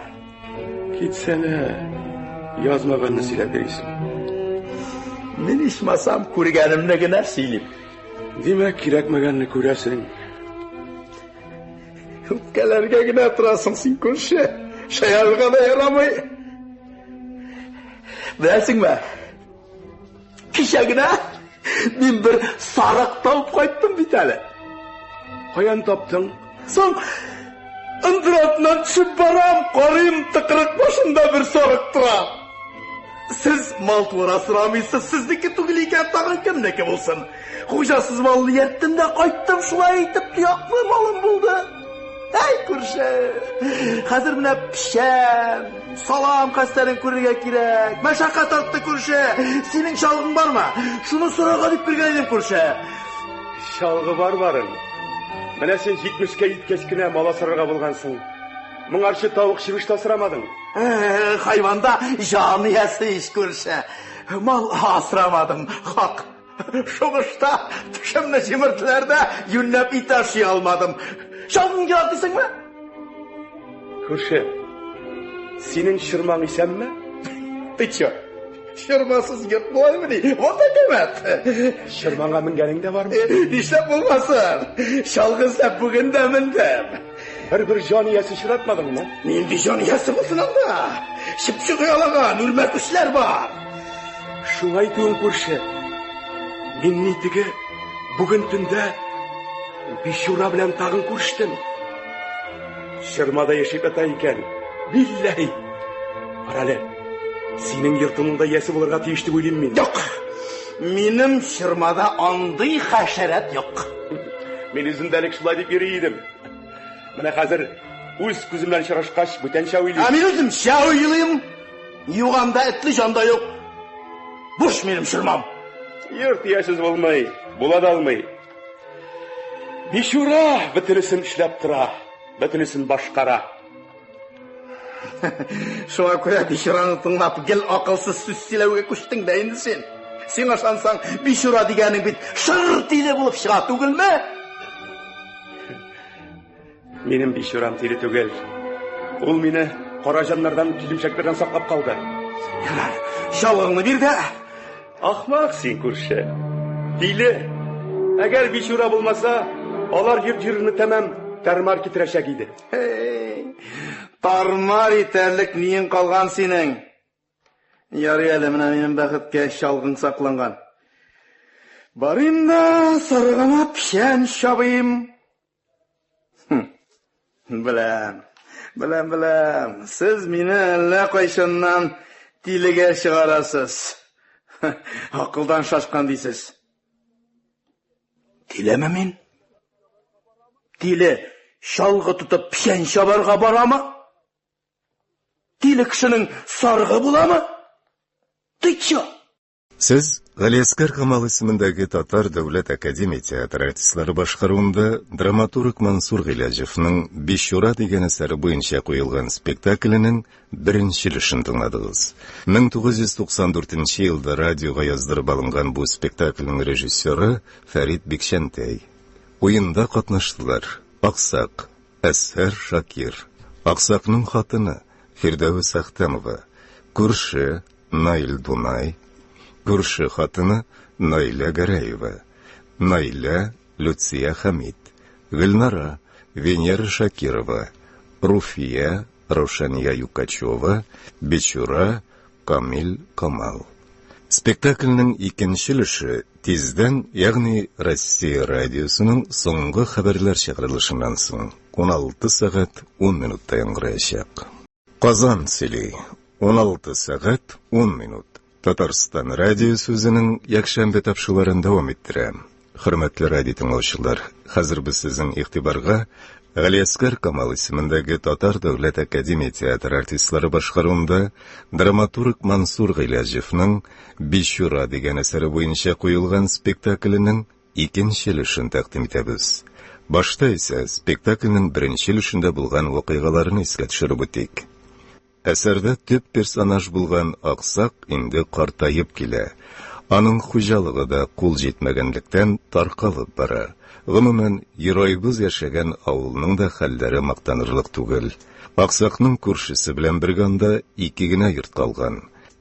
Китсәле, язмаганны сөйләп бирисең. Мин ичмасам күргәнемне генә сөйлим. Димәк, кирәкмәгәнне күрәсең. Үпкәләргә генә торасың син күрше. Шаярга да ярамый. Беләсеңме? Кичә генә мин бер сарык табып кайттым бит әле. Каян таптың? Соң ындыратынан төшеп барам, карыйм, тыкрык башында бер сарык тора. Сез мал тура сорамыйсыз, сезнеке түгел икән, тагын кемнеке булсын? Хуҗасыз малны ярттым да кайттым, шулай итеп яклы малым булды. Әй күрше, хәзер менә пишәм, салам кастарын күрергә кирәк. Мәшәкать артты күрше. Синең чалгың бармы? Шуны сорарга дип кергән идем күрше. Чалгы барың. Менә син 70-кә җиткәч кенә мал асрарга булгансың. Моңарчы тавык чибеш тасырамадың. Хайванда җан иясе иш күрше. Мал асрамадым, хак. Шугышта төшемне җимерделәр дә юнлап ит ашый алмадым. Чалгың кирәк дисеңме? Күрше, синең чырмаң исәнме? Ты чё? Чырмасыз йорт булаймы ди? Вот әкәмәт. Чырмаңа менгәнең дә бармы? Нишләп булмасын? Чалгы эзләп бүген дә мендем. Бер җан иясе чыратмадыңмы? Нинди җан иясе булсын анда? Чыпчык ялаган үрмәкүчләр бар. Шуңа әйтүең күрше. Мин нитеге бүген төндә Бишура белән тагын күрештем. Чырмада яшәп ята икән. Билләһи. Карале. Синең йортыңда ясе булырга тиеш дип уйлыйм мин. Юк. Минем шырмада андый хәшәрәт юк. Мен үземдә элек шулай дип йөри идем. Менә хәзер үз күзем белән очрашкач, бүтәнчә уйлыйм. Мин үземчә уйлыйм. Юганда этле жанда юк. Буш минем шырмам. Йорт яшез булмый, була да алмый. Бишура бөтенесен эшләп тора, бөтенесен башкара. Шуңа күрә бишураны тыңлап гел акылсыз сүз сөйләүгә күчтең дә инде син. Син ашансаң, бишура дигәнең бит шыр тиле булып чыга түгелме? Минем бишурам тиле түгел. Ул мине караҗаннардан, килемчәкләрдән саклап калды. Ярар, шалыгыңны бир дә. Ахмак син күрше. Тиле. Әгәр бишура булмаса, алар йорт-җирне тәмам тармар китерәчәк иде. Тармар итәрлек ниең калган синең. Ярый әле менә минем бәхеткә шалгың сакланган. Барым да сарыгыма пишән чабыйм. Беләм. Сез мине әллә кайчаннан тилегә чыгарасыз. Акылдан шашкан дисез. Тилеме мин? Тиле шалгы тутып пишән чабарга барамы? Тиле кешенең сарыгы буламы? Тыча! Сез Галиаскар Камал исемендәге Татар дәүләт академия театры артистлары башкаруында драматург Мансур Гыйләҗевнең «Бишура» дигән әсәре буенча куелган спектакленең беренче өлешен тыңладыгыз. 1994 елда радиога яздырып алынган бу спектакльнең режиссеры Фәрит Бикшәнтәй. Уенда катнаштылар Аксак, Әсәр Шакир, Аксакның хатыны Фирдәвес Әхтәмова, күрше Наил Дунай, күрше хатыны Наилә Гәрәева, Наилә Люция Хамид, Гөлнара Венера Шакирова, Руфия Рошания Юкачева, Бишура Камил Камал. Спектакльнең икенче өлеше тиздән, ягъни Россия радиосының соңгы хәбәрләр чыгарылышыннан соң 16 сәгать 10 минутта яңгыраячак. Казан сөйли 16 сәгать 10 минут. Татарстан радиосы үзенең якшәмбе тапшыруларын дәвам иттерә. Хөрмәтле радио тыңлаучылар, хәзер без сезнең игътибарга Галиаскар Камал исемендәге Татар дәүләт академия театры артистлары башкаруында драматург Мансур Гыйләҗевнең «Бишура» дигән әсәре буенча куелган спектакленең икенче өлешен тәкъдим итәбез. Башта исә спектакльнең беренче өлешендә булган вакыйгаларны искә төшереп үтик. Әсәрдә төп персонаж булган Аксак инде картаеп килә. Аның хуҗалыгы да кул җитмәгәнлектән таркалып бара. Гомумән, геройыбыз яшәгән авылның да хәлләре мактанырлык түгел. Аксакның күршесе белән бергә анда ике генә йорт калган.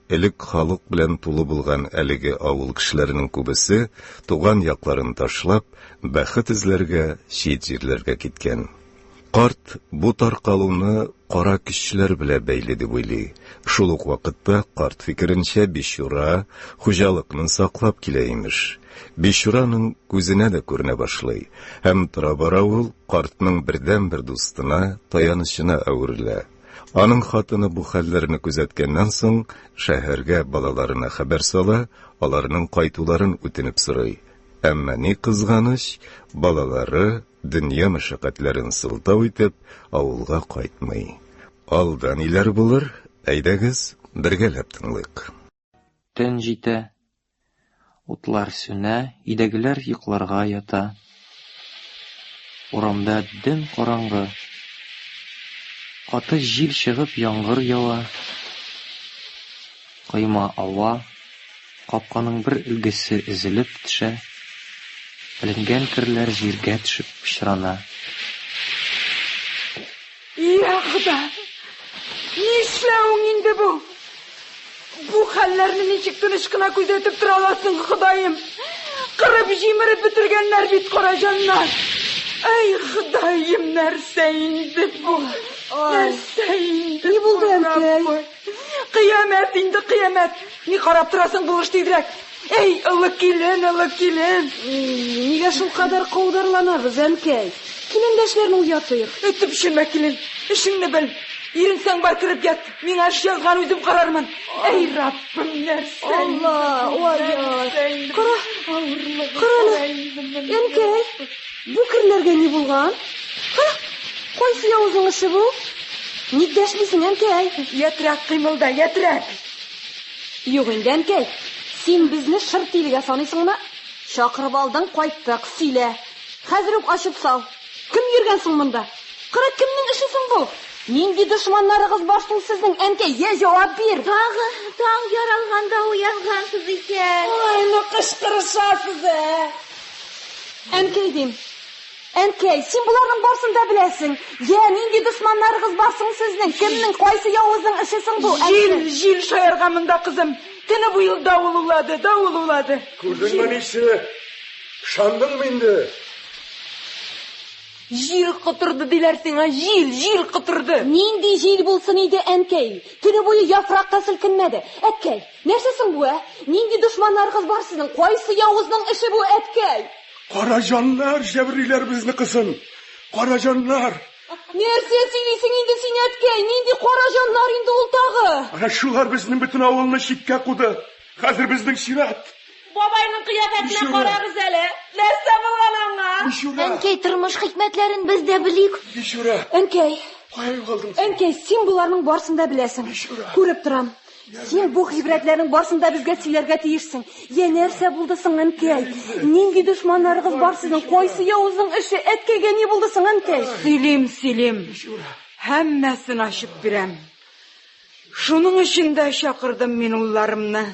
Элек халык белән тулы булган әлеге авыл кешеләренең күбесе туган якларын ташлап, бәхет эзләргә чит җирләргә киткән. Карт бу таркалуны кара көчләр белән бәйле дип уйлый. Шул ук вакытта карт фикеренчә Бишура хуҗалыкны саклап килә имеш. Бишураның күзенә дә күренә башлый, һәм тора-бара ул картның бердән-бер дустына, таянычына әверелә. Аның хатыны бу хәлләрне күзәткәннән соң шәһәргә балаларына хәбәр сала, аларның кайтуларын үтенеп сорый. Әмма ни кызганыч, балалары дөнья мәшәкатьләрен сылтау итеп авылга кайтмый. Алда ниләр булыр? Әйдәгез, бергәләп тыңлыйк. Төн җитә. Утлар сүнә, өйдәгеләр йокларга ята. Урамда дөм караңгы. Каты җил чыгып яңгыр ява. Кыйма ава, капканың бер өлгесе өзелеп төшә. Эленгән керләр җиргә төшеп пычрана. Я Ходай! Нишләүң инде бу? Бу хәлләрне ничек тыныч кына күзәтеп тора аласың, Ходаем? Кырып җимереп бетергәннәр бит караҗаннар. Ай, Ходаем, нәрсә инде бу? Нәрсә инде? Ни булды, әнкәй? Кыямәт инде, кыямәт. Ни карап торасың булыш тидрәк? Эй, улы килен, улы килен. Нигә шул кадәр каударланабыз, әнкәй? Килендәшләрне уятыйк. Өтеп шимә килен. Эшеңне бел. Иренсәң бар кіріп ят. Мен аш жазған үзім қарармын. Эй, Раббым, нәрсәң? Алла, ой, Қара, Әнкәй, bu кірлерге не болған? Қойсы яузың іші бұл? Не дәшмейсің, Әнкәй? Ятрак қимылда, ятрак. Юқ енді, Әнкәй, сен бізні шырт еліге санайсың ма? Шақырып алдың, қайттық, сөйле. Қазір өк ашып сал. Кім ергенсің мұнда? Қара, кімнің ішісің бұл? Ненде дұшманларығыз барсың сіздің, Әнкәй, жауап бер. Таң яралғанда уянғансыз екен. Айны қышқырышасыз, Әнкәй дейм. Әнкәй, сен бұлардың барсын да білесің. Ненде дұшманларығыз барсың сіздің, кімнің қойсы яуыздың ішісің бұл? Жил шайырға мұнда қызым. Түні бұйыл дауыл улады. Көрдің ма несі? Шандың менді? Жил құтырды делерсің, жил құтырды. Ненде жил болсын еді, Әнкәй? Түні бойы яфраққа сілкінмеді. Әткәй, нәрсесің бұл, Ненде дұшманларығыз бар сіздің, қойсы яуыздың іші бұл, Әткәй? Қара жанлар, жәбірейлер бізні қысын. Қара жанлар. Нәрсе сөйлейсің енді сен, Әткәй? Ненде қара жанлар енді ол тағы? Ана шулар біздің бүтін ауылыны шикке қуды. Қазір біздің шират. Бабайның қияфәтіне қарағыз әлі. Нәрсе болған аңа? Әнкәй, тұрмыш хикмәтләрен біз де білейік. Бишура. Әнкәй. Қай қалдың? Әнкәй, сен бұларның барсында білесің. Көріп тұрам. Сен бұл ғибретлердің барсында бізге сөйлерге тиішсің. Нәрсе болдысың, Әнкәй? Ненде дұшманларығыз бар сіздің, қойсы яуыздың іші, Әткәйге не болдысың, Әнкәй? Сөйлем. Әммәсін ашып бірәм. Шуның ішінде шақырдым мен уларымны.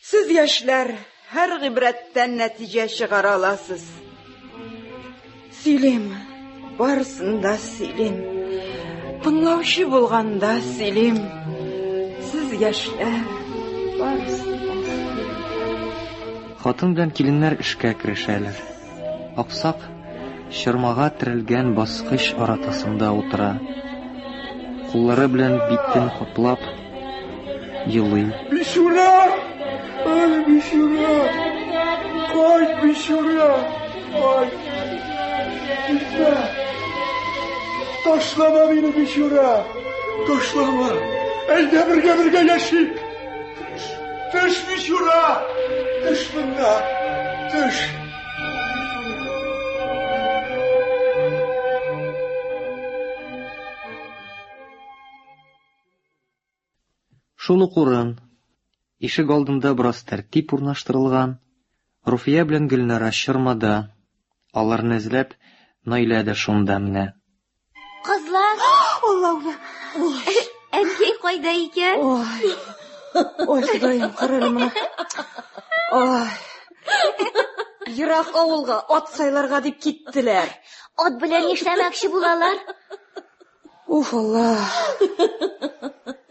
Siz yaşlar her gibretten netice çıkar alasız. Söyleyim, barısında söyleyim. Tınlavşı bulganda söyleyim. Siz yaşlar barısında söyleyim. Хатын белән киленнәр эшкә керешәләр. Аксак чырмага терелгән баскыч аратасында утыра. Куллары белән биттен хоплап елый. Бишура! Ay Bişura! Koy Bişura! Koy! Gitme! Taşlama beni Bişura! Taşlama! Elde birge yaşayıp! Düş Bişura! Düş bunda! Düş! Шул ук урын. Ишек алдында бераз тәртип урнаштырылган. Руфия белән Гөлнара чырмада. Аларны эзләп, Наилә дә шунда менә. Кызлар! Аллаһу! Әнкәй кайда икән? Ой, Ходаем, карале моны. Ерак авылга ат сайларга дип киттеләр. Ат белән эшләмәкче булалар. Уф, Алла.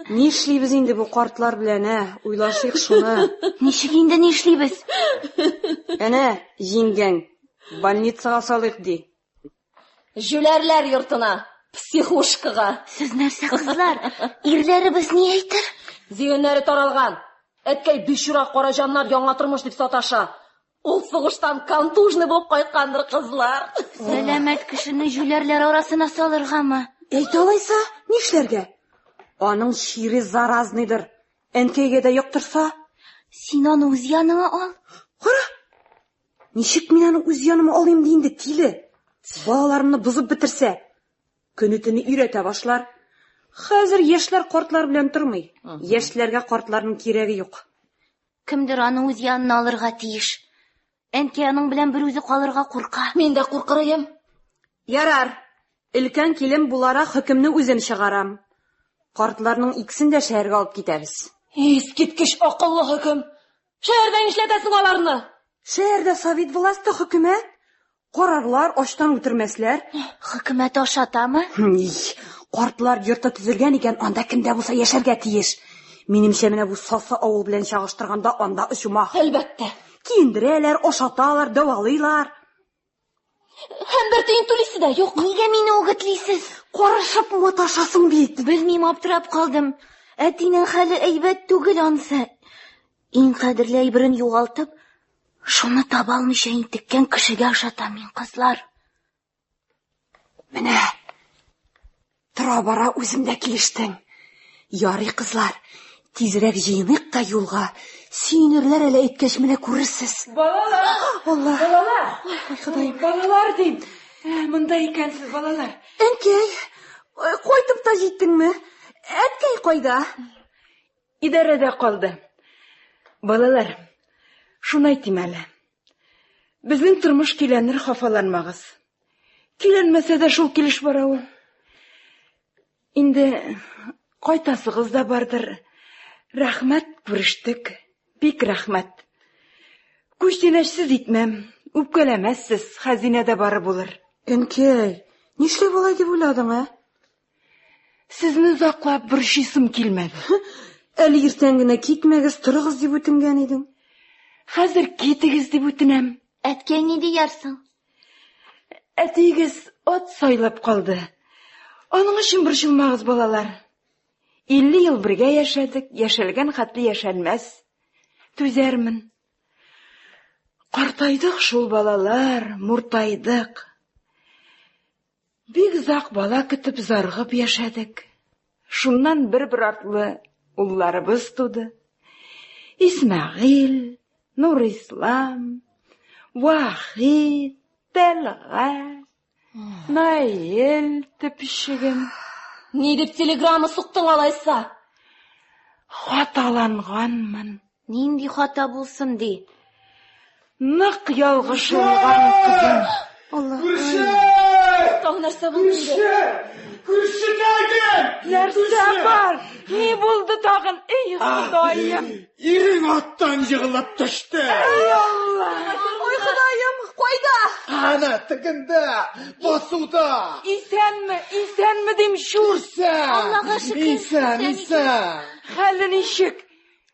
Нишлибез инде бу картлар белән, уйлашыйк шуны. Ничек инде нишлибез? Әнә, җиңгәң, больницага салыйк ди. Жүләрләр йортына, психушкага. Сез нәрсә, кызлар? Ирләребез ни әйтер? Зигеннәре таралган. Әткәй Бишура кара җаннар яңа тормыш дип саташа. Ул сугыштан контужный булып кайткандыр, кызлар. Сәламәт кешене жүләрләр арасына салыргамы? Әйт алайса, нишләргә? Аның шире заразныйдыр. Әнкәйгә дә яктырса, син аны үз яныңа ал. Кара. Ничек мин аны үз яныма алыйм диенде, тиле. Балаларымны бузып битерсә, көне-төне өйрәтә башлар. Хәзер яшьләр картлар белән тормый. Яшьләргә картларның кирәге юк. Кемдер аны үз янына алырга тиеш. Әнкәй аның белән бер үзе калырга курка. Мин дә куркырым. Ярар. Өлкән килен булара хөкемне үзем чыгарам. Картларның икесен дә шәһәргә алып китәбез. Искиткеч акыллы хөкем. Шәһәрдә нишләтәсең аларны? Шәһәрдә совет власты хөкүмәт. Карарлар, аштан үтермәсләр. Хөкүмәт ашатамы? Картлар йорты төзелгән икән, анда кемдә булса яшәргә тиеш. Минемчә менә бу Сасы авыл белән чагыштырганда анда очума. Әлбәттә. Киндерәләр, ашаталар, давалыйлар. Һәм бер тиен түлисе дә юк. Нигә мине үгетлисез? Карышып маташасың бит. Белмим, аптырап калдым. Әтинең хәле әйбәт түгел ансы. Иң кадерле әйберен югалтып, шуны таба алмыйча интеккән кешегә ашатам мин, кызлар. Менә Тора-бара үзем дә килештең. Ярый, кызлар, тизрәк җыйныйк та юлга. Сөенерләр әле әйткәч менә күрерсез. Балалар! Алла. Балалар! Ай, Ходаем. Балалар дим. Монда икәнсез, балалар. Әнкәй, кайтып та җиттеңме? Әткәй кайда? Идарәдә калды. Балалар, шуны әйтим әле. Безнең тормыш киләнер, хафаланмагыз. Киләнмәсә дә шул килеш бара ул. Инде кайтасыгыз да бардыр. Рәхмәт, күрештек. Бик рәхмәт. Күчтәнәшсез итмәм. Үпкәләмәссез, хәзинәдә бары булыр. Әнкәй, нишләп болай дип уйладың, а? Сезне заклап бер шисым килмәде. Әле иртән генә китмәгез, торыгыз дип үтенгән идең. Хәзер китегез дип үтенәм. Әткәй ни диярсың? Әтигез ат сайлап калды. Аның өчен борчылмагыз, балалар. 50 ел бергә яшәдек, яшәлгән хәтле яшәлмәс. Түзәрмен. Картайдык шул, балалар, муртайдык. Бик зак бала көтеп заргып яшәдек. Шуннан бер артлы улларыбыз туды. Исмәгыйль, Нурислам, Вахид, Тәлгә, Наил төпчегем. Ни дип телеграмма суктың алайса? Хаталанганмын. Нинди хата булсын ди? Нык ялгышылган кызым. Алла. Тагын нәрсә булды? Күрше кәлдем! Нәрсә бар? Ни булды тагын? Эй, Ходаем. Ирең аттан жығылып төшті. Эй, Алла. Ой, Ходаем, кайда? Ана тігінде, басуда. Исәнме дим шур. Аллаға шөкер. Исән. Хәле ничек?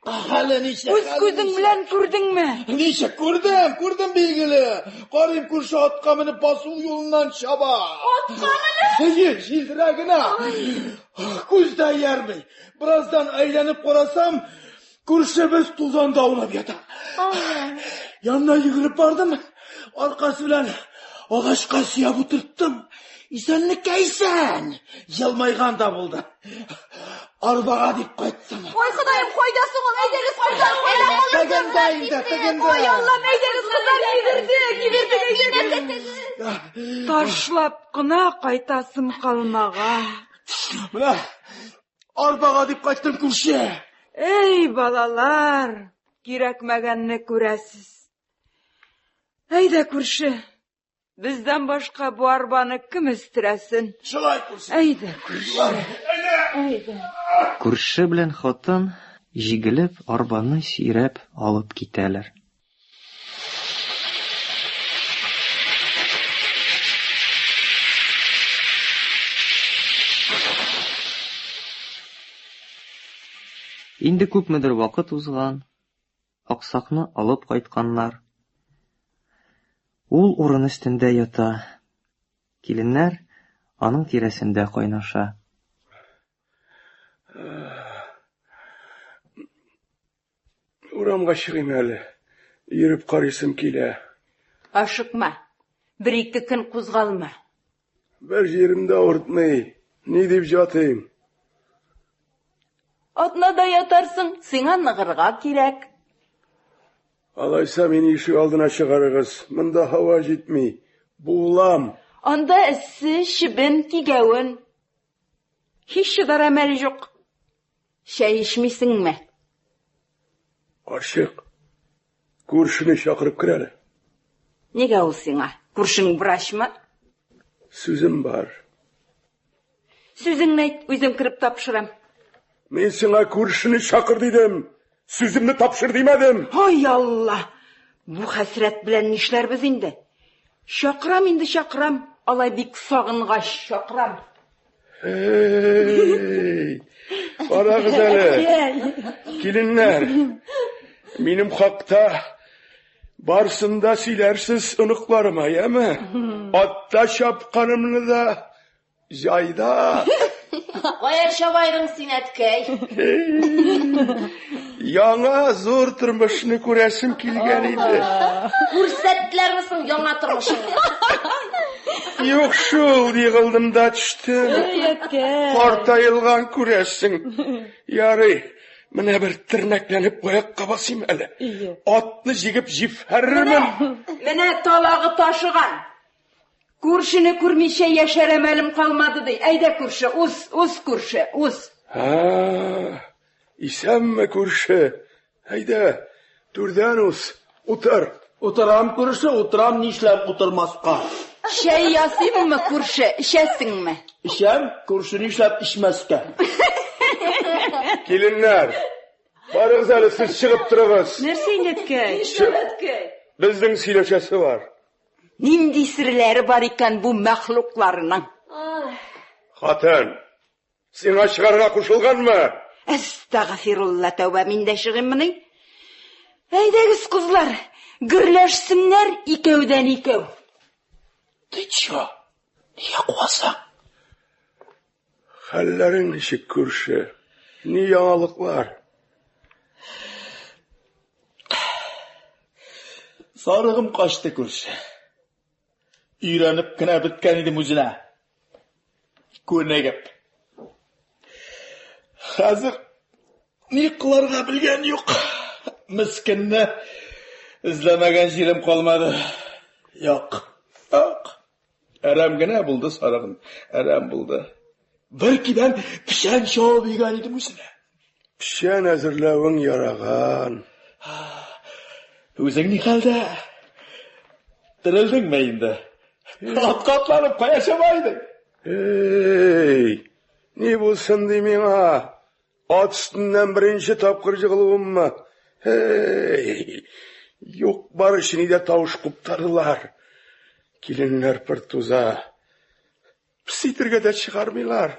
Хәлі нишек? Үз күзең белән күрдеңме? Нишек? Күрдем билгеле. Карим күрше атка менеп басу юлынан чаба. Атка менеп? Җилдерәгенә. Күздә ярмый. Бираздан әйләнеп карасам, күршебез тузанда аунап ята. Янына йөгереп бардым. Аркасы белән агачка сөяп утырттым. Исәнлеккә исән. Елмайган да булды. Арбага дип кайттым. Ой, Ходаем, кайдасың ул? Әйдәгез, кайда? Тегендә. Ой, Алла, әйдәгез, кызлар, кибердек. Ташлап кына кайтасым калмаган. Менә арбага дип кайттым күрше. Эй, балалар, кирәкмәгәнне күрәсез. Әйдә күрше. Бездән башка бу арбаны кем истерәсен? Шулай күрше. Әйдә күрше. Әйдә. Күрше белән хатын җигелеп арбаны сөйрәп алып китәләр. Инде күпмедер вакыт узган, аксакны алып кайтканнар. Ул урын өстендә ята. Киленнәр аның тирәсендә кайнаша. Урамга чыгыйм әле. Йөреп карыйсым килә. Ашыкма. Бер-ике көн кузгалма. Бер җиремдә авыртмый. Ни дип җатыйм? Атнада ятарсың, сиңа ныгырга кирәк. Алайса мине ишек алдына чыгарыгыз. Монда һава җитми. Булам. Анда эссе, шибен, кигәвен. Һич чыдар әмәле юк. Чәй эчмисеңме? Карчык. Күршене чакырып кер әле. Нигә ул сиңа? Күршең врачмы? Сүзем бар. Сүзеңне әйт, үзем кирип тапшырам. Мин сиңа күршене чакыр дидем. Сүземне тапшыр димәдем. Ой, Алла! Бу хәсрәт белән нишләрбез инде? Чакырам инде, чакырам. Алай бик сагынгач чакырам. Эй! Карагыз әле. Киленнәр. Минем хакта барсында сөйләрсез оныкларыма, яме? Атта чапканымны да җайда. Кая чабайдың син, әткәй? Яңа зур тормышны күрәсем килгән иде. Күрсәттеләрме соң яңа тормышыңны? Юк шул, йығылдым да түштім. Әткәй. Қартайылған күрәсің. Ярый, менә бер тернәкләнеп аяққа басыйм әле. Атны жигеп җифәрмен. Менә талагы ташыган. Күршене күрмичә яшәрәмәлем калмады ди. Әйдә күрше, уз күрше, уз. Исәнме күрше? Әйдә, түрдән уз, утыр. Утырам күрше, утырам, нишләп утырмаска? Шәй ясыйммы күрше, эчәсеңме? Ишәм, күрше нишләп ишмәскә? Киленнәр, барыгыз әле сез чыгып торыгыз. Нәрсә инде, әткәй? Безнең сөйләшәсе бар. Нинди серләре бар икән бу мәхлукларның? Хатын, сиңа чыгарга кушылганмы? Әстәгъфирулла, тәүбә, мин дә чыгыйммыни? Әйдәгез, кызлар, гөрләшсеннәр икәүдән икәү. Ты чё? Нигә куасың? Хәлләрең ничек күрше? Ни яңалыклар? Сарыгым качты күрше. Өйрәнеп кенә беткән идем үзенә. Күнегеп. Хәзер ни кыларга белгән юк. Мискенне эзләмәгән җирем калмады. Юк. Әрәм генә булды сарыгым. Әрәм булды. Бер кидән пишән чабып йөгән идем үзенә. Пишән әзерләвең яраган. Үзең ни хәлдә? Терелдеңме инде? Аткатланып каяшамайдың. Эй, ни булсын ди миңа? Ат өстеннән беренче тапкыр җыгылуыммы? Эй, юк бар өчен дә тавыш куптардылар. Киленнәр пыр туза. Пситергә дә чыгармыйлар.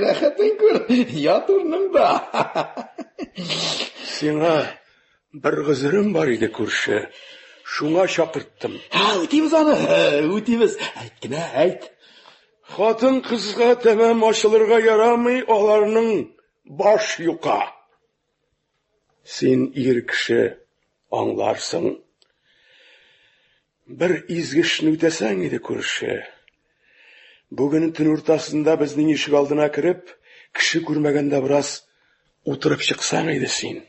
Рәхәтең күр, ят урыныңда. Сиңа бер гызырым бар иде күрше. Шуңа чакырттым. Үтибез аны, үтибез. Әйт кенә, әйт. Хатын кызга тәмам ачылырга ярамый, аларның баш юка. Син ир кеше аңларсың. Бер изгешне үтәсәң иде күрше. Бүген төн уртасында безнең ишек алдына кирип, кеше күрмәгәндә бераз утырып чыксаң иде син.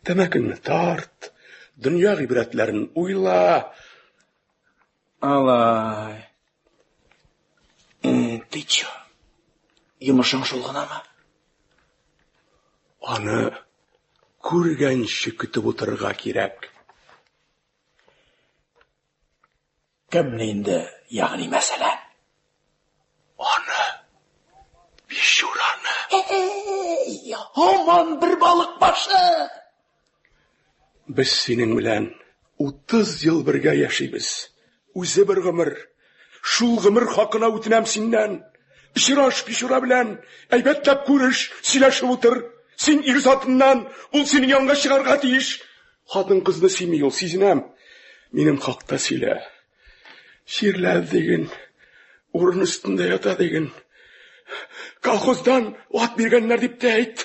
Тәмәкенне тарт, дөнья гыйбрәтләрен уйла. Алай. Ты чё? Йомышың шул гынамы? Аны күргәнче көтеп утырырга кирәк. Кемне инде, ягъни мәсәлән? Аны, Бишураны. Һаман бер балык башы. Без синең белән 30 ел бергә яшибез. Үзе бер гомер. Шул гомер хакына үтенәм синнән. Очраш Бишура белән әйбәтләп күреш, сөйләшеп утыр. Син ир затыннан, ул синең янга чыгарга тиеш. Хатын кызны сөйми ул, сизенәм. Минем хакта сөйлә. Ширләр диген, урын өстендә ята диген. Колхоздан ат биргәннәр дип тә әйт.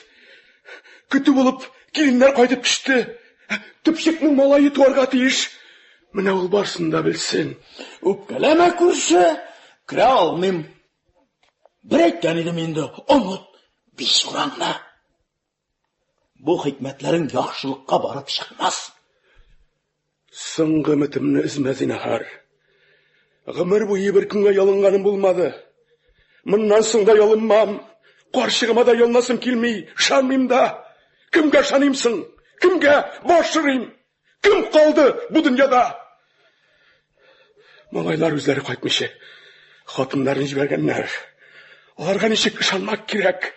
Көтү булып, киленнәр кайтып төште. Төпчекнең малае туарга тиеш. Менә ул барсын да белсен. Үпкәләмә күрше, керә алмыйм. Бер әйткән идем инде, онот Бишураңны. Бу хикмәтләрең яхшылыкка барып чыкмас. Соңгы өметемне өзмә зинһар. Гомер буе бер көнгә ялынганым булмады. Моннан соң да ялынмам. Каршыгыма да ялнасым килми, ышанмыйм да. Кемгә ышаныймсың? Кемгә башырыйм? Кем калды бу дөньяда? Малайлар үзләре кайтмыйча, хатыннарын җибәргәннәр. Аларга ничек ышанмак кирәк?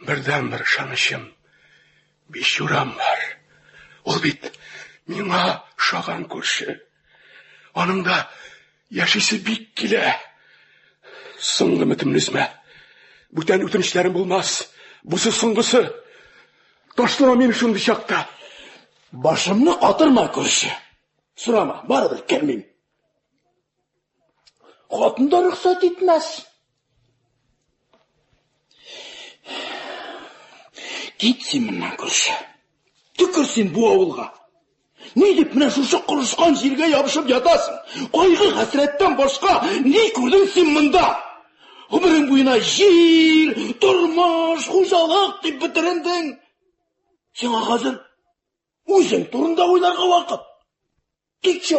Бердән бер ышанычым Бишурам бар. Ул бит миңа ошаган күрше. Аның да яшисе бик килә. Соңгы өметемне өзмә. Бүтән үтенечләрем булмас. Бусы соңгысы. Ташлама мине шундый чакта. Башымны катырма күрше. Сорама, барыбер келмим. Хатын да рөхсәт итмәс. Кит син моннан күрше. Түкір сен бу ауылға. Не деп мына шушы құрышқан жерге ябышып ятасың? Қайғы хасреттен башқа не көрдің сен мұнда? Ғұмырың бойына жер, тұрмаш, қожалық деп бітіріндің. Сен қазір өзің турында ойларға уақыт. Кетші.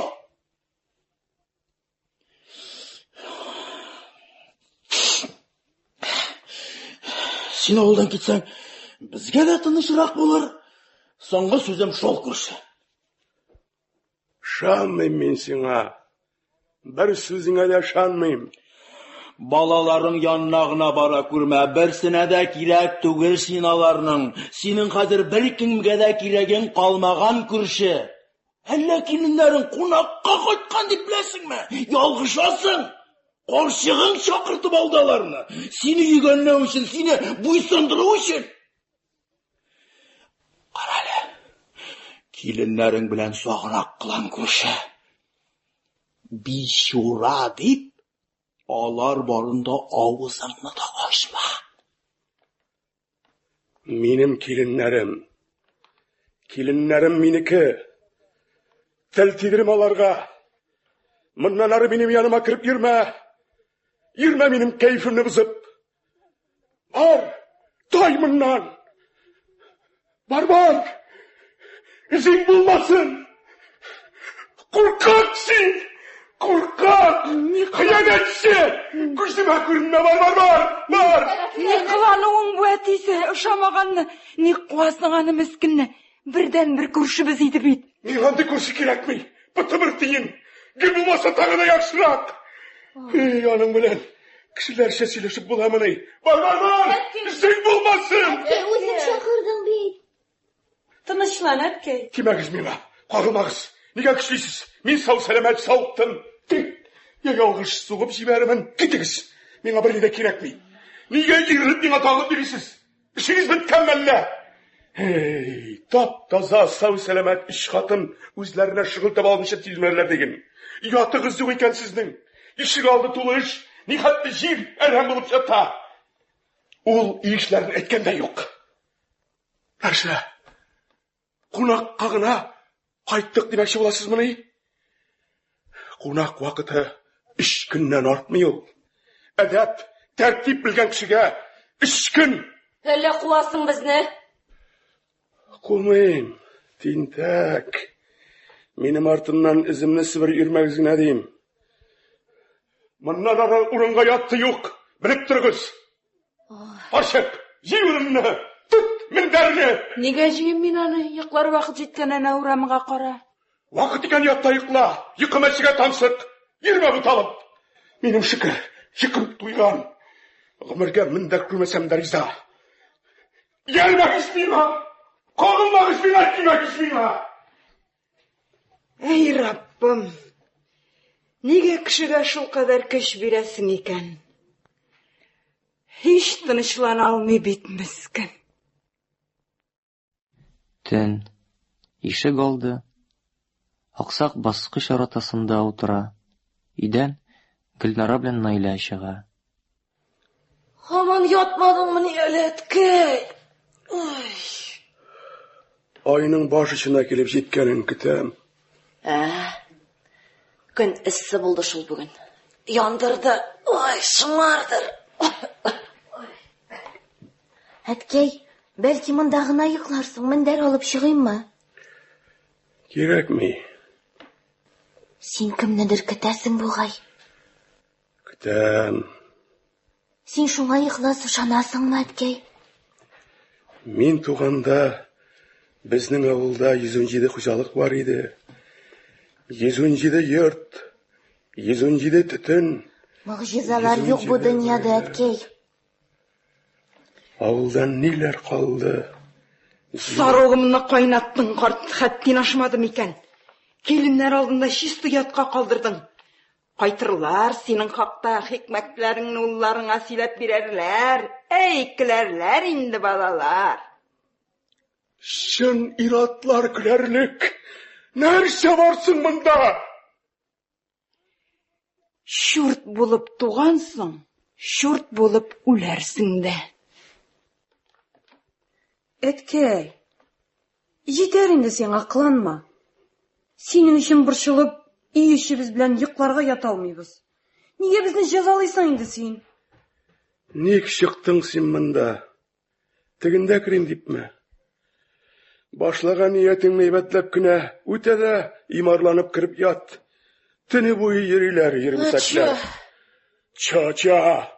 Сен ауылдан кетсең, бізге де тынышырақ болар. Соңғы сөзім шол көрші. Шанмайм мен сеңа. Бір сөзіңе де шанмайм. Балаларың яннағына бара көрмә, бірсіне де керек түгел синаларының. Сенің қазір бір кімге де кереген қалмаған көрші. Әлі келінлерің қонаққа қайтқан деп білесің ме? Ялғышасың. Қоршығың шақыртып алдаларына. Сені үйгенлеу үшін, сені бұйсындыру үшін. Қаралы, келінлерің білән соғынақ қылан көрші. Бишура деп, алар барында ауызыңны да ашма. Менің келінлерім менікі. Тіл тидірім аларға. Мұннан ары менің яныма кіріп Ирме менің кайфымны бұзып. Бар, тай мұннан. Бар. Ізің болмасын. Қорқақ сен. Қорқақ. Қиянатшы. Күзіме көрінме бар. Не қылануың bu әтейсе, ұшамағанны, не қуасыңаны мүскінні. Бірден бір көрші біз еді бейт. Мен қанды көрші керекмей. Бұты бір тиін. Гүл болмаса тағы да яқшырақ. Аның білен, кішілерше сөйлесіп боламын. Бар, ізің болмасын. Өзің шақырдың бейт. Тынышлан, әпкей. Кемәгіз мена, қағылмағыз. Неге күшлейсіз? Мен сау-сәлемет сауықтым. Алғыш соғып жіберімін. Кетігіз. Меңа бір неде керекмей. Неге еріліп меңа тағып бересіз? Ішіңіз біткен мәлі. Тап-таза сау-сәлемет үш қатын өзлеріне шығылтып алыншы тезмерлер деген. Яты қызды екен сіздің. Ішік алды толы іш, нихатты жер әрем болып жата. Ол ешілерін әткенде жоқ. Әрші, қонақ қағына қайттық демекші боласыз мұны? Қонақ уақыты 3 күннен артмай ол. Әдәп, тәртіп білген кішіге 3 күн. Әлі қуасың бізні? Қоймайым, тентәк. Менің артымнан ізімні сібір үрмәгізгіне дейім. Мұннан ара ұрынға ятты жоқ, біліп тұрғыз. Ашық, жей ұрынны, тұт міндәрні. Неге жейім мен аны, еқлар вақыт жеткен әна ұрамыға қара. Вақыт екен ятта еқла, еқымәшіге тансық, ерме бұталып. Менің шүкір, шүкір тұйған. Ғымырға міндәр көрмесем дәрізда. Елмәгіз мина, қағылмағыз мина, кемәгіз мина. Ей Раббым, неге кішіге шул қадар күш бересің екен? Hiç тынычлана алмай бит міскін. Төн. Ишек алды. Аксак баскыч аратасында утыра. Идән Гөлнара белән Наилә чыга. Хаман ятмадыңмы ни әле әткәй? Айның баш очына килеп җиткәнен көтәм. Көн эссе булды шул бүген. Яндырды. Ой, шыңардыр. Әткәй, бәлки монда гына йокларсың, мендәр алып чыгыйммы? Кирәкми. Син кемнедер көтәсең бугай. Көтәм. Син шуңа ихлас ышанасыңмы, әткәй? Мин туганда безнең авылда 117 хуҗалык бар иде. 117 йорт, 117 төтен. Мөгъҗизалар юк бу дөньяда, әткәй. Авылдан ниләр калды? Сарыгымны кайнаттың, карт, хәттин ашмадым икән. Келиннәр алдында чисты ятка калдырдың. Кайтырлар, синең хакта хикмәтләреңне улларыңа сөйләп бирәрләр. Әйкләрләр инде балалар. Шын иратлар көләрлек. Нәрсә барсың монда? Шурт булып тугансың, шурт булып үләрсең дә. Әткәй, Җитәр инде син акланма. Синең өчен борчылып, үй эшебез белән йокларга ята алмыйбыз. Нигә безне җәзалыйсың инде син? Ник чыктың син монда? Тегендә кирим дипме? Башлаган ниятеңне әйбәтләп кенә үтә дә имарланып кирип ят. Төне буе йөриләр, йөрмәсәкләр. Ча.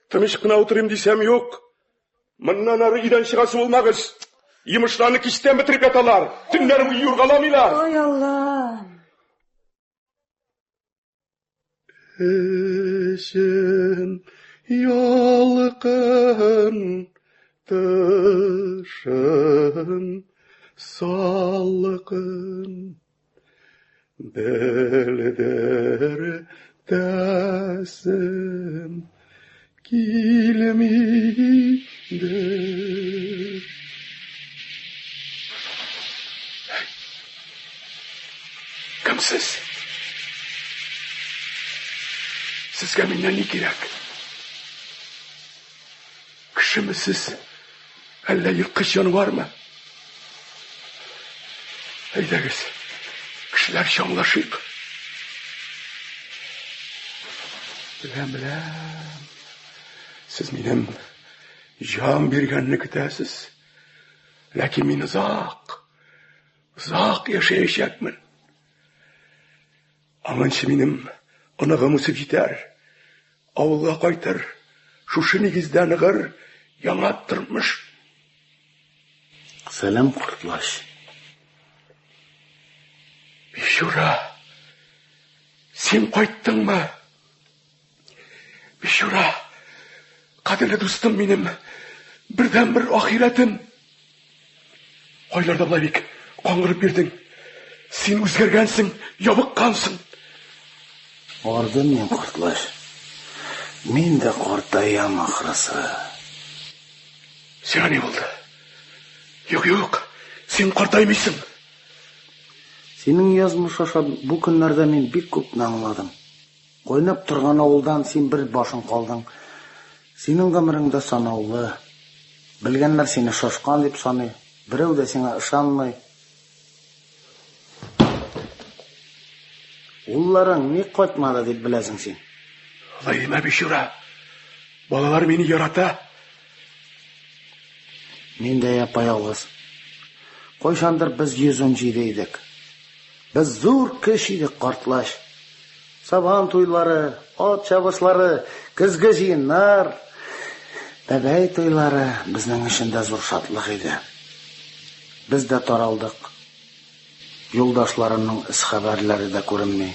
Тыныч кына утырыйм дисәм юк. Моннан ары өйдән чыгасы булмагыз. Йомышларны кичтән бетереп яталар. Төннәр буе юргаламыйлар. Ай Алла. Эчем ялкын, тышым салкын. Белдер тәсем килмиде. Кімсіз? Сізге менен не керек? Кішімісіз? Әллә йыртқыш жануар ма? Әйдәгіз, кішілер шаңлашып. Білем. Сіз менен жан бергенні күтәсіз. Ләкин мен ұзақ яшайшакмын. Аңыншы менім ынығым үсіп жетер. Ауылға қайтыр. Шушы негізден ығыр яңаттырмыш. Сәлем, Құртлаш. Бишура, сен қайттың ма? Бишура, қадірлі достым менім, бірден бір ахиретім. Қойларда бұлай бек, қоңғырып бердің. Сен өзгергенсің, ябыққансың. Ордым мен, Құртлаш. Мен де қортаям ақырысы. Сен не болды? Yok, сен қортаймайсың. Сенің язмыш аша бұл күнлерде мен бек көпні аңладым. Қойнап тұрған ауылдан сен бір башын қалдың. Сенің ғұмырыңда санаулы. Білгенлер сені шошқан деп саны. Біреу де сеңа ышанмай. Оларың не қайтмады деп білесің сен? Олай деме, Бишура. Балалар мені ярата. Мен де япай алғыз. Қойшандыр біз 117 едік. Біз зор кеш едік, Құртлаш. Сабан тойлары, ат шабышлары, күзгі жиындар, бәбәй тойлары біздің ішінде зор шатлық еді. Біз де таралдық. Yoldaşlarının іс хабарлары да көрінмей.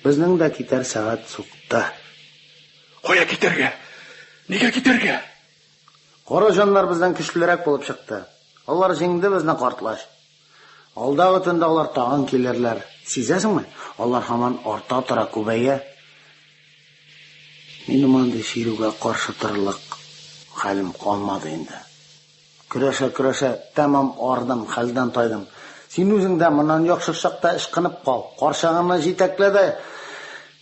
Біздің де кетер сағат суқта. Қоя кетерге? Неге кетерге? Қора жанлар бізден күшлірек болып шықты. Олар жеңді біздің, Құртлаш. Алдағы түнді олар тағын келерлер. Сезесің ме? Олар хаман орта тұра көбейе. Менің аңды шеруге қаршы тұрылық халім қалмады енді. Күреше тәмам ордым, халдан тайдым. Сен өзіңді мұнан yoqшы шақта ішқынып қал. Қаршағына жетекледі.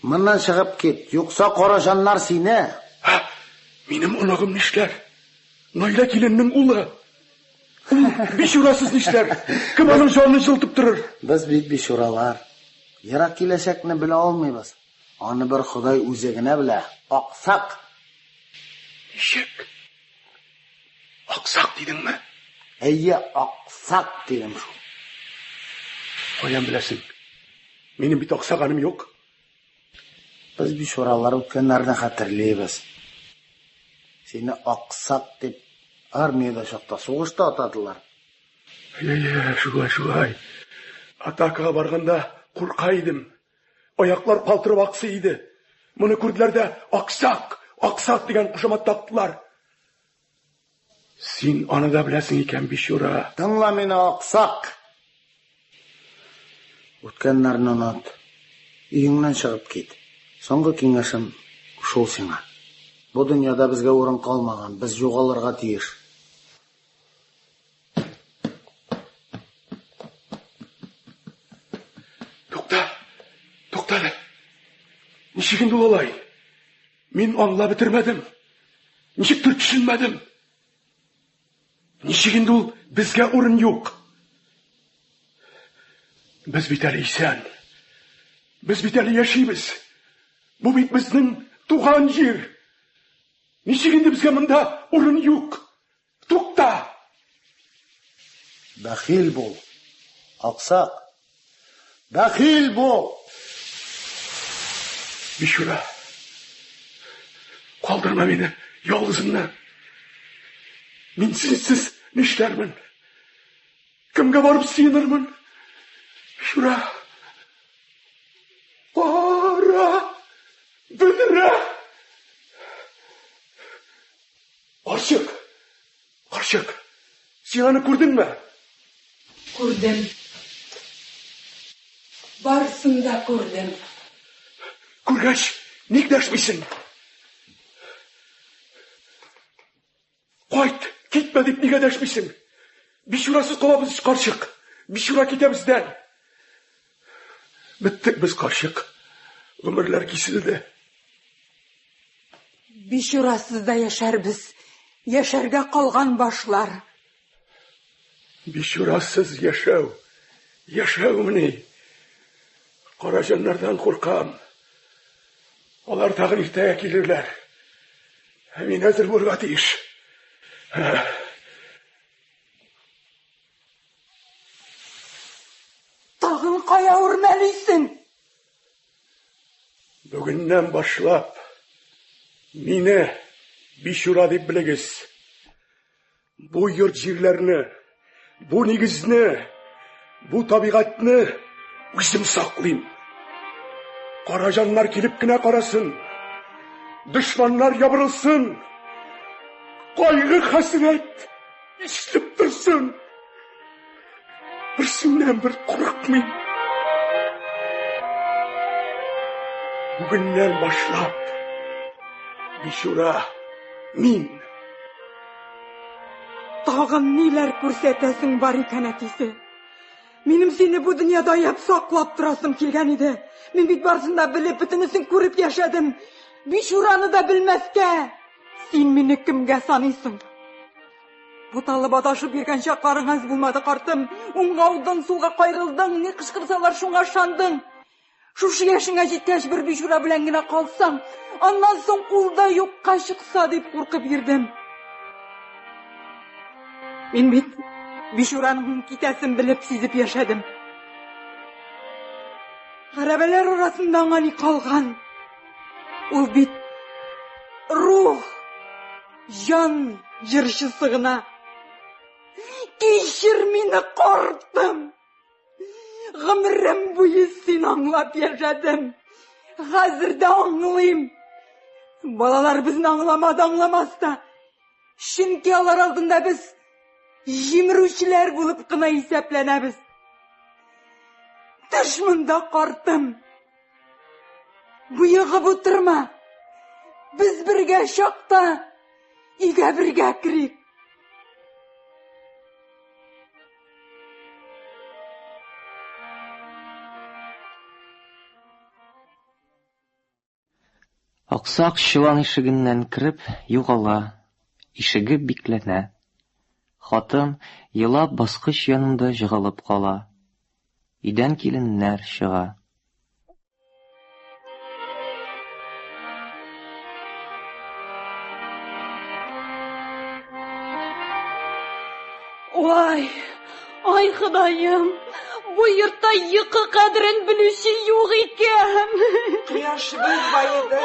Мұнан шығып кет. Yoqsa қора жанлар сені. Менің ұнағым нешлер? Найла келіннің ұлы. Бишурасыз нешлер? Кім аның жанын жылтып тұрыр? Біз бек бишуралар. Ирақ келешекні біле алмайбыз. Аны бір Құдай өзегіне біле. Ақсақ. Нешек? Ақсақ дедің ме? Әйе, ақсақ дедім шу. Қоян білесің, менің бит ақсағаным жоқ. Біз бишуралар өткенлерді қатырлейбіз. Сені ақсақ деп армияда шақта соғышта атадылар. Шуай. Атакаға барғанда қорқайдым. Аяқлар қалтырып ақсиды. Мұны көрділерді ақсақ деген құшамат тақтылар. Сен анада білесің екен, Бишура. Тыңла мені, ақсақ. Өткенлерін ұнат. Үйіңнен шығып кет. Соңғы кеңешім шол сеңа. Бұл дүнияда бізге орын қалмаған. Біз жоғаларға тиіш. Тоқтады. Нешегінді олай? Мен аңла бітірмедім. Нешектір түсінмедім. Ничегинде ул безгә урын юк. Без бит әле исән. Без бит әле яшибез. Бу бит безнең туган җир. Ничегинде безгә монда урын юк. Тукта. Бәхил бул. Аксак. Бәхил бул. Бишура. Калдырма мине, ялгызымны. Мин синсез нишләрмен? Кемгә барып сыенырмын? Бишура. Кара. Бөдрә. Карчык. Карчык. Син аны күрдеңме? Күрдем. Барсын да күрдем. Күргәч, ник дәшмисең? Кайт, китмә дип нигә дәшмисең? Бишурасыз калабыз, карчык. Бишура китә бездән. Биттек без, карчык. Гомерләр киселде. Бишурасыз да яшәрбез. Яшәргә калган башлар. Бишурасыз яшәү. Яшәүмени? Караҗаннардан куркам. Алар тагын иртәгә килерләр. Мин хәзер булырга тиеш. Тагын кая үрмәлисең? Бүгеннән башлап мине Бишура дип белегез. Бу йорт җирләрне, бу нигезне, бу табигатьне үзем саклыйм. Караҗаннар килеп кенә карасын. Дошманнар ябырылсын. Кайгы хәсрәт ишетеп торсын. Берсеннән бер курыкмыйм. Бүгеннән башлап Бишура мин. Тагын ниләр күрсәтәсең бар икән әтисе? Минем сине бу дөньяда яп саклап торасым килгән иде. Мин бит барсын да белеп, бөтенесен күреп яшәдем. Бишураны да белмәскә. Син мине кемгә саныйсың? Бу талып адашып йөргән чакларың аз булмады, картым. Уңгаудан сулга кайрылдың, ни кычкырсалар шуңа ышандың. Шушы яшеңә җиткәч бер Бишура белән генә калсаң, аннан соң кулда юкка чыкса дип куркып йөрдем. Мин бит Бишураның китәсен белеп сизеп яшәдем. Гарәбәләр арасында аңа ни калган? Ул бит рух, жан җырчысы гына. Кичер мине, картым. Гомерем буе син аңлап яшәдем. Хәзер дә аңлыйм. Балалар безне аңламады, аңламас та. Чөнки алар алдында без җимерүчеләр булып кына исәпләнәбез. Дошманда, картым. Буйыгып утырма. Без бергә чакта өйгә бергә керик. Аксак чолан ишегеннән кереп югала. Ишеге бикләнә. Хатын елап баскыч янында җыгылып кала. Өйдән киленнәр чыга. Ай Ходаем, бу йортта йокы кадерен белүче юк икән. Кояшыбыз байды.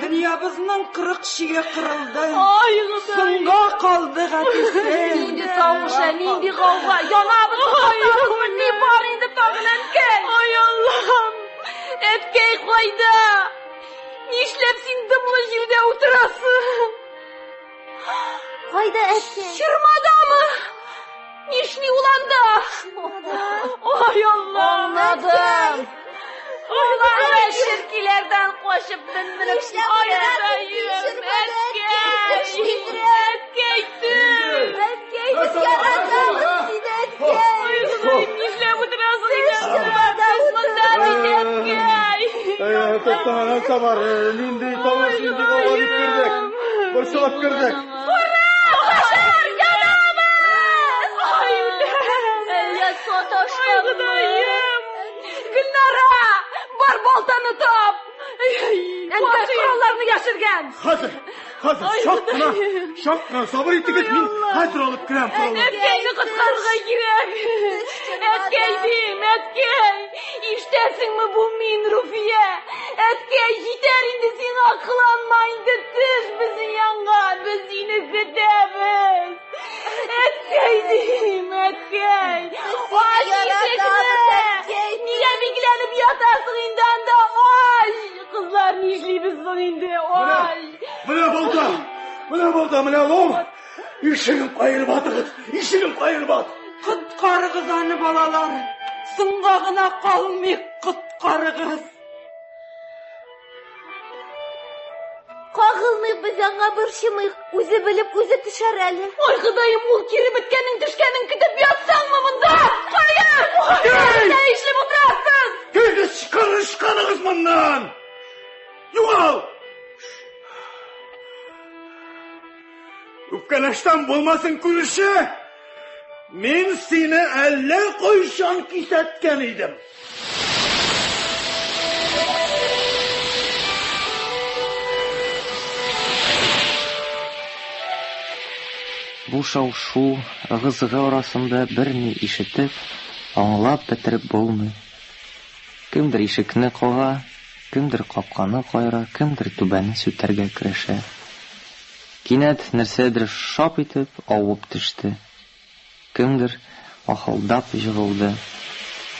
Дөньябызның 40 чиге кырылды. Ай Ходаем. Соңга калдык әтисе. Нинди савыша, нинди гауга. Янабыз ни бар инде тагын әткәй. Ай Аллаһым. Әткәй кайда? Нишләп син дымлы җирдә утырасың? Кайда әткәй? Чырмадамы? Нишли уланда? Ай Аллаһ. Anladım. Ай ширкиләрдән качып менеп кергән. Хәзер, шак кына, сабыр итегез, мин хәзер алып керәм коралны. Әткәйне коткарырга кирәк. Әткәйдим, әткәй. Иштәсеңме бу мин, Руфия? Әткәй, җитәр инде сиңа, кыланма инде, төш безнең янга, без сине көтәбез. Әткәйдим, әткәй. Ай, ишекне. Нигә бикләнеп ятасың инде анда? Ай, кызлар, нишлибез соң инде? Ай. Менә ул. Ишегем кайырып атыгыз. Коткарыгыз аны, балалар. Соңга гына калмый, коткарыгыз. Кагылмыйк biz аңа борчымыйк. Үзе белеп, үзе төшәр әле. Ой, Ходаем, ул кире беткәнең төшкәнең көтеп ятсаңмы монда? Кая? Нәрсә эшләп утырасыз? Тегез чыгарыгыз моннан. Югал! Үпкәләштән булмасын күреше. Мин сине әллә кайчан кисәткән идем. Бу шау-шу, ыгы-зыгы арасында берни ишетеп, аңлап бетереп булмый. Кемдер ишекне кага, кемдер капканы кайра, кемдер түбәне сүтәргә керешә. Кинәт нәрсәдер шап итеп авып төште. Кемдер ахылдап җыгылды.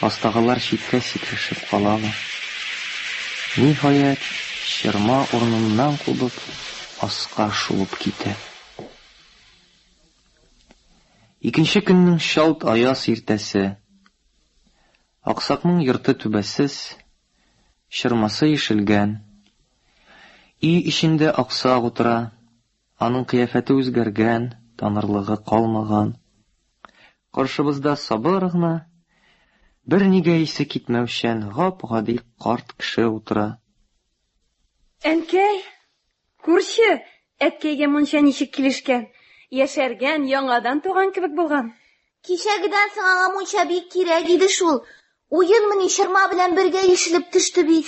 Астагылар читкә сикрешеп калалар. Ниһаять, чырма урыныннан кубып, аска шуып китә. Икенче көннең шалт аяз иртәсе. Аксакның йорты түбәсез, чырмасы ишелгән. Үй ичендә аксак утыра. Аның кыяфәте үзгәргән, танырлыгы калмаган. Каршыбызда сабыр гына, бернигә исе китмәүчән гап-гади карт кеше утыра. Әнкәй, күрше, әткәйгә монча ничек килешкән? Яшәргән, яңадан туган кебек булган. Кичәгедән соң аңа мунча бик кирәк иде шул. Уенмыни чырма белән бергә ишелеп төште бит.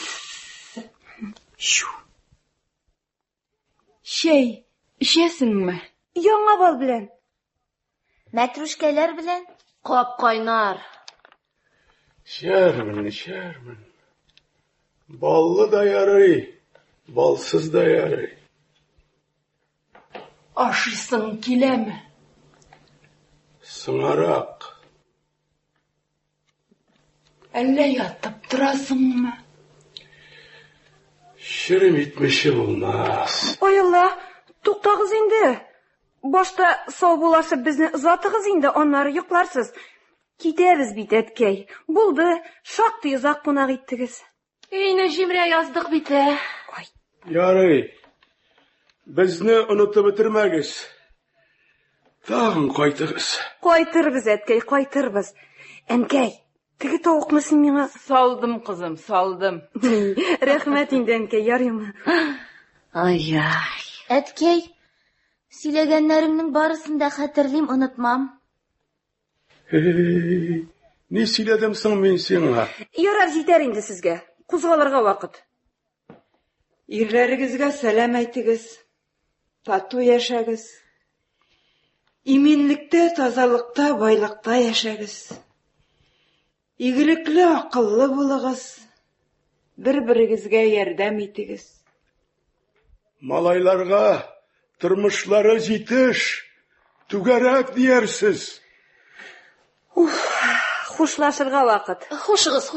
Шәй, эчәсеңме? Яңа бал белән. Мәтрүшкәләр белән кап-кайнар. Шәрмен. Баллы да ярый, балсыз да ярый. Ашыйсың киләме? Сыңарак. Әллә ятып торасыңмы? Ширим итмеші булмас. Ой Алла, туктагыз инде. Башта сау булашып безне озатыгыз инде, аннары йокларсыз. Китәбез бит, әткәй. Булды, шактый озак кунак иттегез. Өйне җимрә яздык бит. Ярый. Безне онытып бетермәгез. Тагын кайтыгыз. Кайтырбыз, әткәй, кайтырбыз. Әнкәй, теге тавыкны син миңа... Салдым, кызым, салдым. Рәхмәт инде, әнкәй, ярыймы? Ай-ай. Әткәй, сөйләгәннәремнең барысын да хәтерлим, онытмам. Ни сөйләдем соң мин сиңа? Ярар, җитәр инде сезгә. Кузгалырга вакыт. Ирләрегезгә сәлам әйтегез. Тату яшәгез. Иминлектә, тазалыкта, байлыкта яшәгез. Игелекле, акыллы булыгыз. Бер-берегезгә ярдәм итегез. Малайларга тормышлары җитеш, түгәрәк диярсез. Хушлашырга вакыт. Хушыгыз.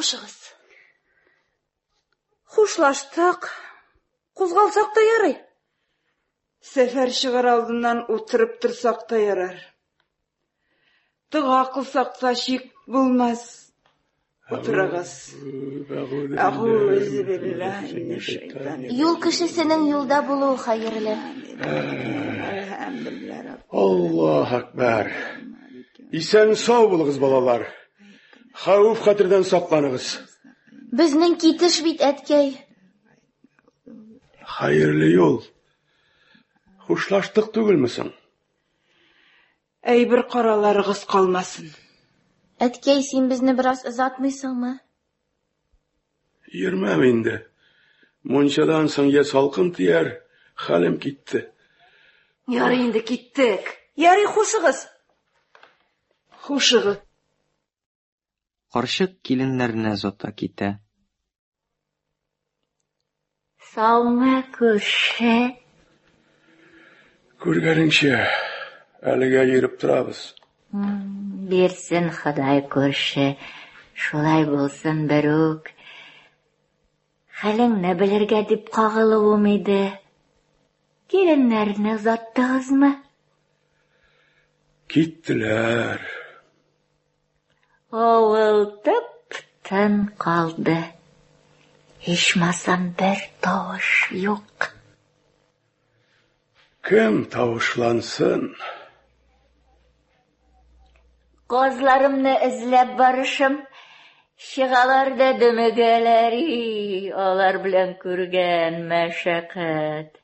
Хушлаштык. Кузгалсак та ярый. Сәфәр чыгар алдыннан утырып торсак та ярар. Дога кылсак та шик булмас. Утырыгыз. Әгүзу биллаһи минәш шәйтанир. Юл кешесенең юлда булуы хәерле. Аллаһ акбар. Исән сау булыгыз, балалар. Хәвеф хәтердән сакланыгыз. Безнең китеш бит, әткәй. Хәерле юл. Хушлаштык түгелме соң? Әйбер караларыгыз калмасын. Әткәй, син безне бераз озатмыйсыңмы? Йөрмәм инде. Мончадан соң я салкын тияр, Хәлем китте. Ярый инде киттек. Ярый хушыгыз. Хушыгыз. Карчык киленнәренә озата китә. Саумы күрше. Күргәнеңчә, әлегә йөреп торабыз. Бирсен Ходай күрше. Шулай булсын берүк. Хәлеңне белергә дип кагылуым иде. Киленнәрне озаттыгызмы? Киттеләр. Авыл тып-тын калды. Ичмасам бер тавыш юк. Кем тавышлансын? Козларымны эзләп барышым. Чыгалар да дөмегәләри, алар белән күргән мәшәкать.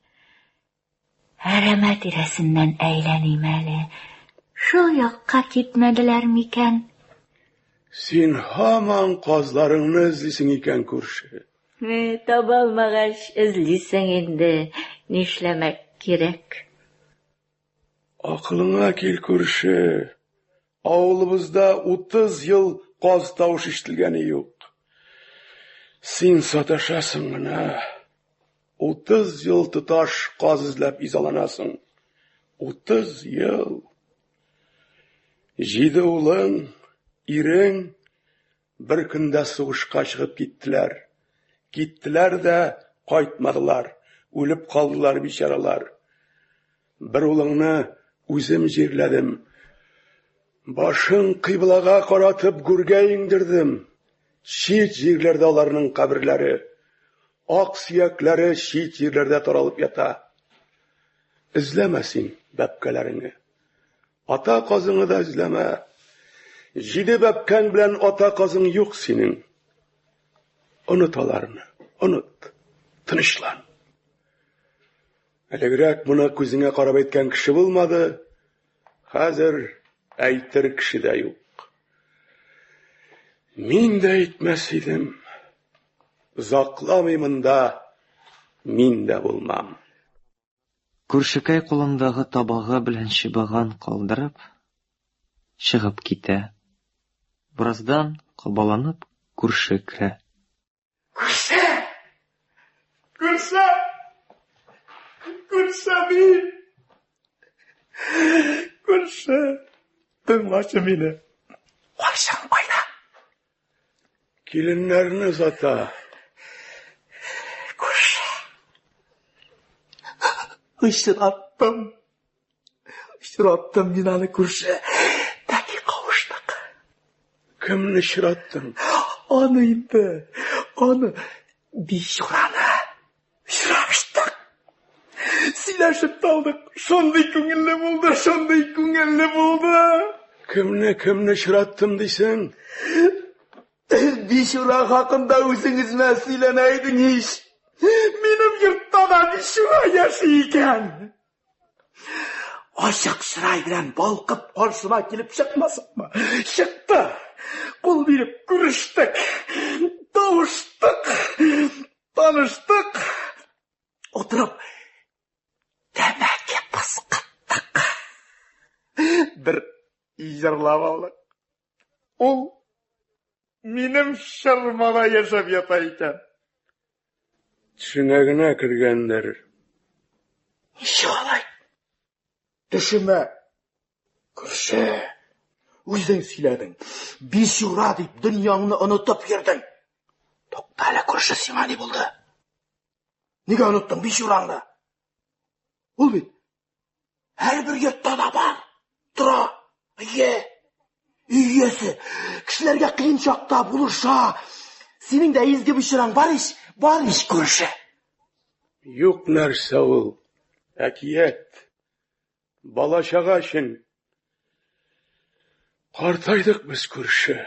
Әрәмә тирәсеннән әйләним әле. Шул якка китмәделәр микән? Син һаман казларыңны эзлисең икән, күрше. Таба алмагач эзлисең инде. Нишләмәк кирәк? Акылыңа кил, күрше. Авылыбызда 30 ел каз тавыш ишетелгәне юк. Син саташасың гына. 30 ел тоташ каз эзләп изаланасың. 30 ел. 7 улың, ирең бер көндә сугышка чыгып киттеләр. Киттеләр дә кайтмадылар. Үлеп калдылар бичаралар. Бер улыңны үзем җирләдем. Башын кыйблага каратып гүргә иңдердем. Чит җирләрдә аларның каберләре, ак сөякләре чит җирләрдә таралып ята. Эзләмә син бәбкәләреңне. Ата казыңны да эзләмә. 7 бәбкәң белән ата казың юк синең. Оныт аларны, оныт. Тынычлан. Әлегрәк моны күзеңә карап әйткән кеше булмады. Хәзер әйтер кеше дә юк. Мин дә әйтмәс идем. Озакламыймын да, мин дә булмам. Күршекәй кулындагы табагы белән чыбыгын калдырып, чыгып китә. Бераздан кабаланып күрше керә. Күрше! Күрше! Күрше мин! Күрше! Тыңлашы мине. Кайшаң кайда? Киленнәрне сата. Күрше. Очраттым. Очраттым мин аны, күрше. Тәки кавыштык. Кемне очраттың? Аны инде. Аны Бичураны. Очраштык. Сөйләшеп талдык. Шундый күңелле булды, шундый күңелле булды. Кемне очраттым дисең? Бичура хакында үзеңез мә сөйләнә идеңез. Минем йортта да Бичура яши икән. Ачык чырай белән балкып каршыма килеп чыкмасыкмы? Чыкты. Кул биреп күрештек. Тавыштык. Таныштык. Отырып тәмәке пыскыттык. Бер җырлап алдык. Ул минем шырмада яшәп ята икән. Төшеңә генә кергәндер. Шулай. Төшемә. Күрше. Үзең сөйләдең. Бичура дип дөньяңны онытып йөрдең. Тукта әле, күрше, сиңа ни булды? Нигә оныттың Бичураңны? Ул бит һәрбер йортта да бар. Тора. Үйесі. Кешеләргә кыен чакта булыша. Синең дә изге Бичураң бар ич, күрше. Юк нәрсә ул. Әкият. Бала-чага өчен. Картайдык без, күрше.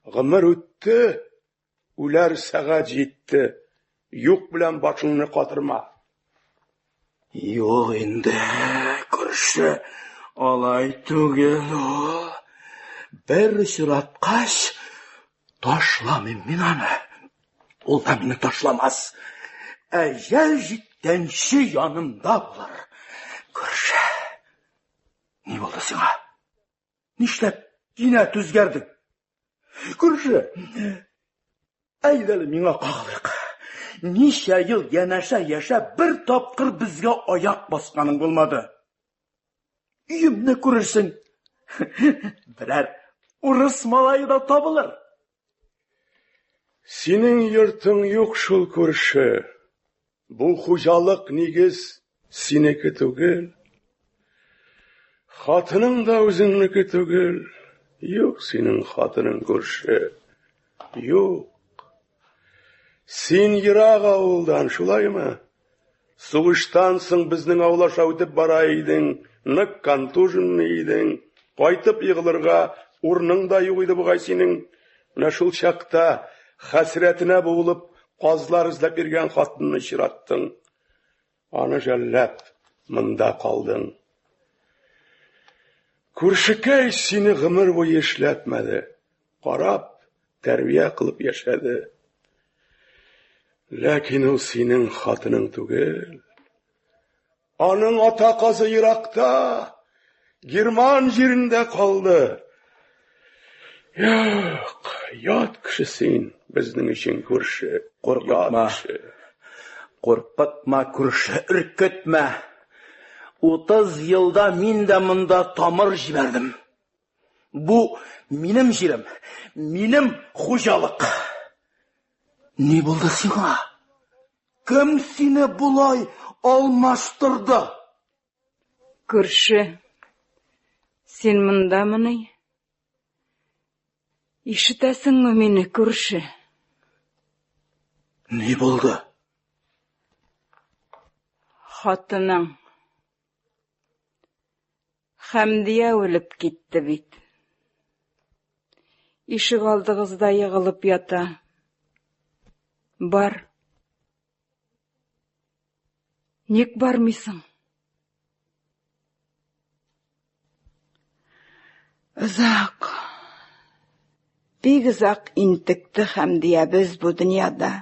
Гомер үтте, үләр сәгать җитте. Юк белән башыңны катырма. Юк инде, күрше. Алай түгел ул. Бер очраткач ташламыйм мин аны. Ул да мине ташламас. әҗәл җиткәнче янымда булыр. Күрше, ни булды сиңа? Нишләп кинәт үзгәрдең? Күрше, әйдәле миңа кагылык. Ничә ел янәшә яшәп, бер тапкыр безгә аяк басканың булмады. Өемне күрерсең. Берәр урыс малае да табылыр. Синең йортың юк шул, күрше. Бу хуҗалык нигез синеке түгел. Хатының да үзеңнеке түгел. Юк синең хатының, күрше. Юк. Син ерак авылдан, шулаймы? Сугыштан соң безнең аулаша үтеп бара идең, нык контуженный идең, кайтып егылырга урның да юк иде бугай синең. Менә шул чакта хәсрәтенә буылып, казлар эзләп йөргән хатынны чираттың. Аны жәлләп, монда калдың. Күршекәй сине гомер буе эшләтмәде. Карап, тәрбия кылып яшәде. Ләкин ул синең хатының түгел. Аның атакасы еракта, Герман җирендә калды. Юк, ят кеше син, безнең өчен, күрше. Куркытма. Куркытма, күрше, үркетмә. 30 елда мин дә монда тамыр җибәрдем. Бу минем җирем, минем хуҗалык. Ни булды сиңа? Кем сине булай алмаштырды? Күрше, син мондамыни? Ишетәсеңме мине, күрше? Ни булды? Хатының Хәмдия үлеп китте бит. Ишек алдыгызда егылып ята. Бар. Ник бармыйсың? Узак. Бик узак интекте Хәмдиябез бу дөньяда.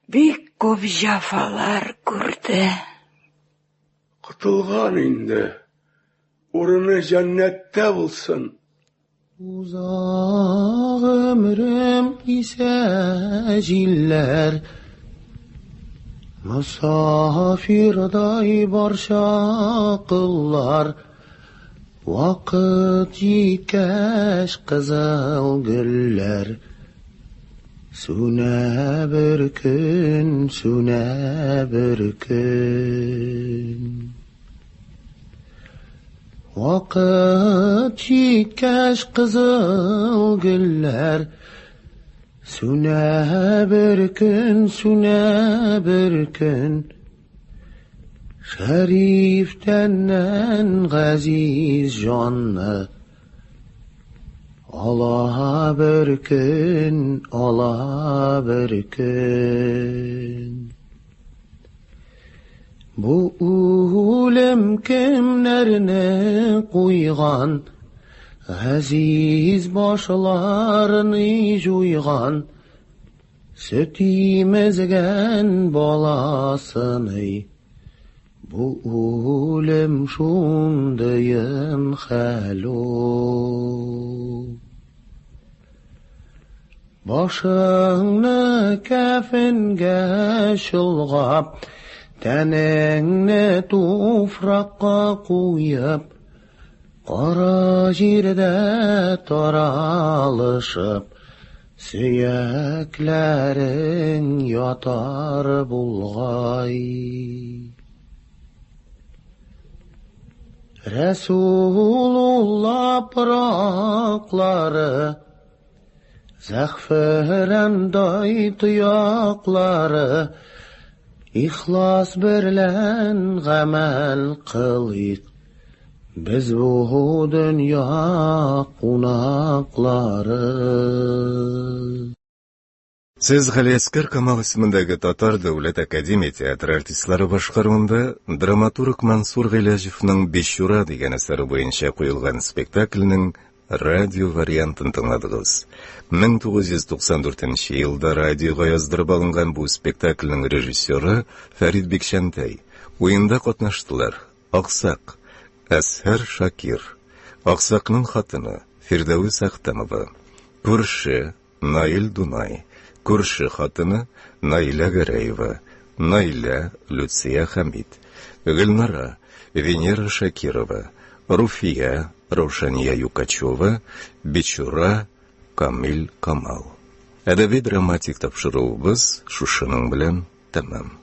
Бик күп җәфалар күрде. Кутылган инде. Урыны җәннәттә булсын. Uzaq ömrüm ise jiller, musafirday barşa qıllar, vaqt jikəş qızıl güller, sünə bir gün, sünə bir gün. Vaqt jikəş qızıl güller, sünə bir gün, sünə bir gün. Şərifdəndən qəziz canlı, ala bir gün, ala bir gün. Bu ölüm kimlerini koygan, aziz başlarını juygan, süt emizgen balasını, bu ölüm şundayan halu. Başını kefenge şılgap, tenengni tufraqqa qo'yib, qora yerda taralışib, suyaklaring yotar bulg'ay. Rasululloh piroqlari, zaxfiranday tuyoqlari, İxlas birlen gamel kılık, biz bu dünya qunaqları. Siz Галиаскар Камал исемендәге Татар дәүләт академия театры артистлары башкаруында драматург Мансур Гыйләҗевнең Бишура дигән әсәре буенча куелган спектакльнең радио вариантын тыңладыгыз. 1994 елда радиога яздырып алынган бу спектакльнең режиссеры Фәрит Бикшәнтәй. Уенда катнаштылар Аксак, Әсһәр Шакир, Аксакның хатыны Фирдәвис Әхтәмова, күрше Наил Дунай, күрше хатыны Наилә Гәрәева, Наилә Люция Хамид, Гөлнара Венера Шакирова, Руфия Раушания Юкачева, Бичура Камил Камал. Әдәби драматик тапшыруыбыз шушының белән тәмам.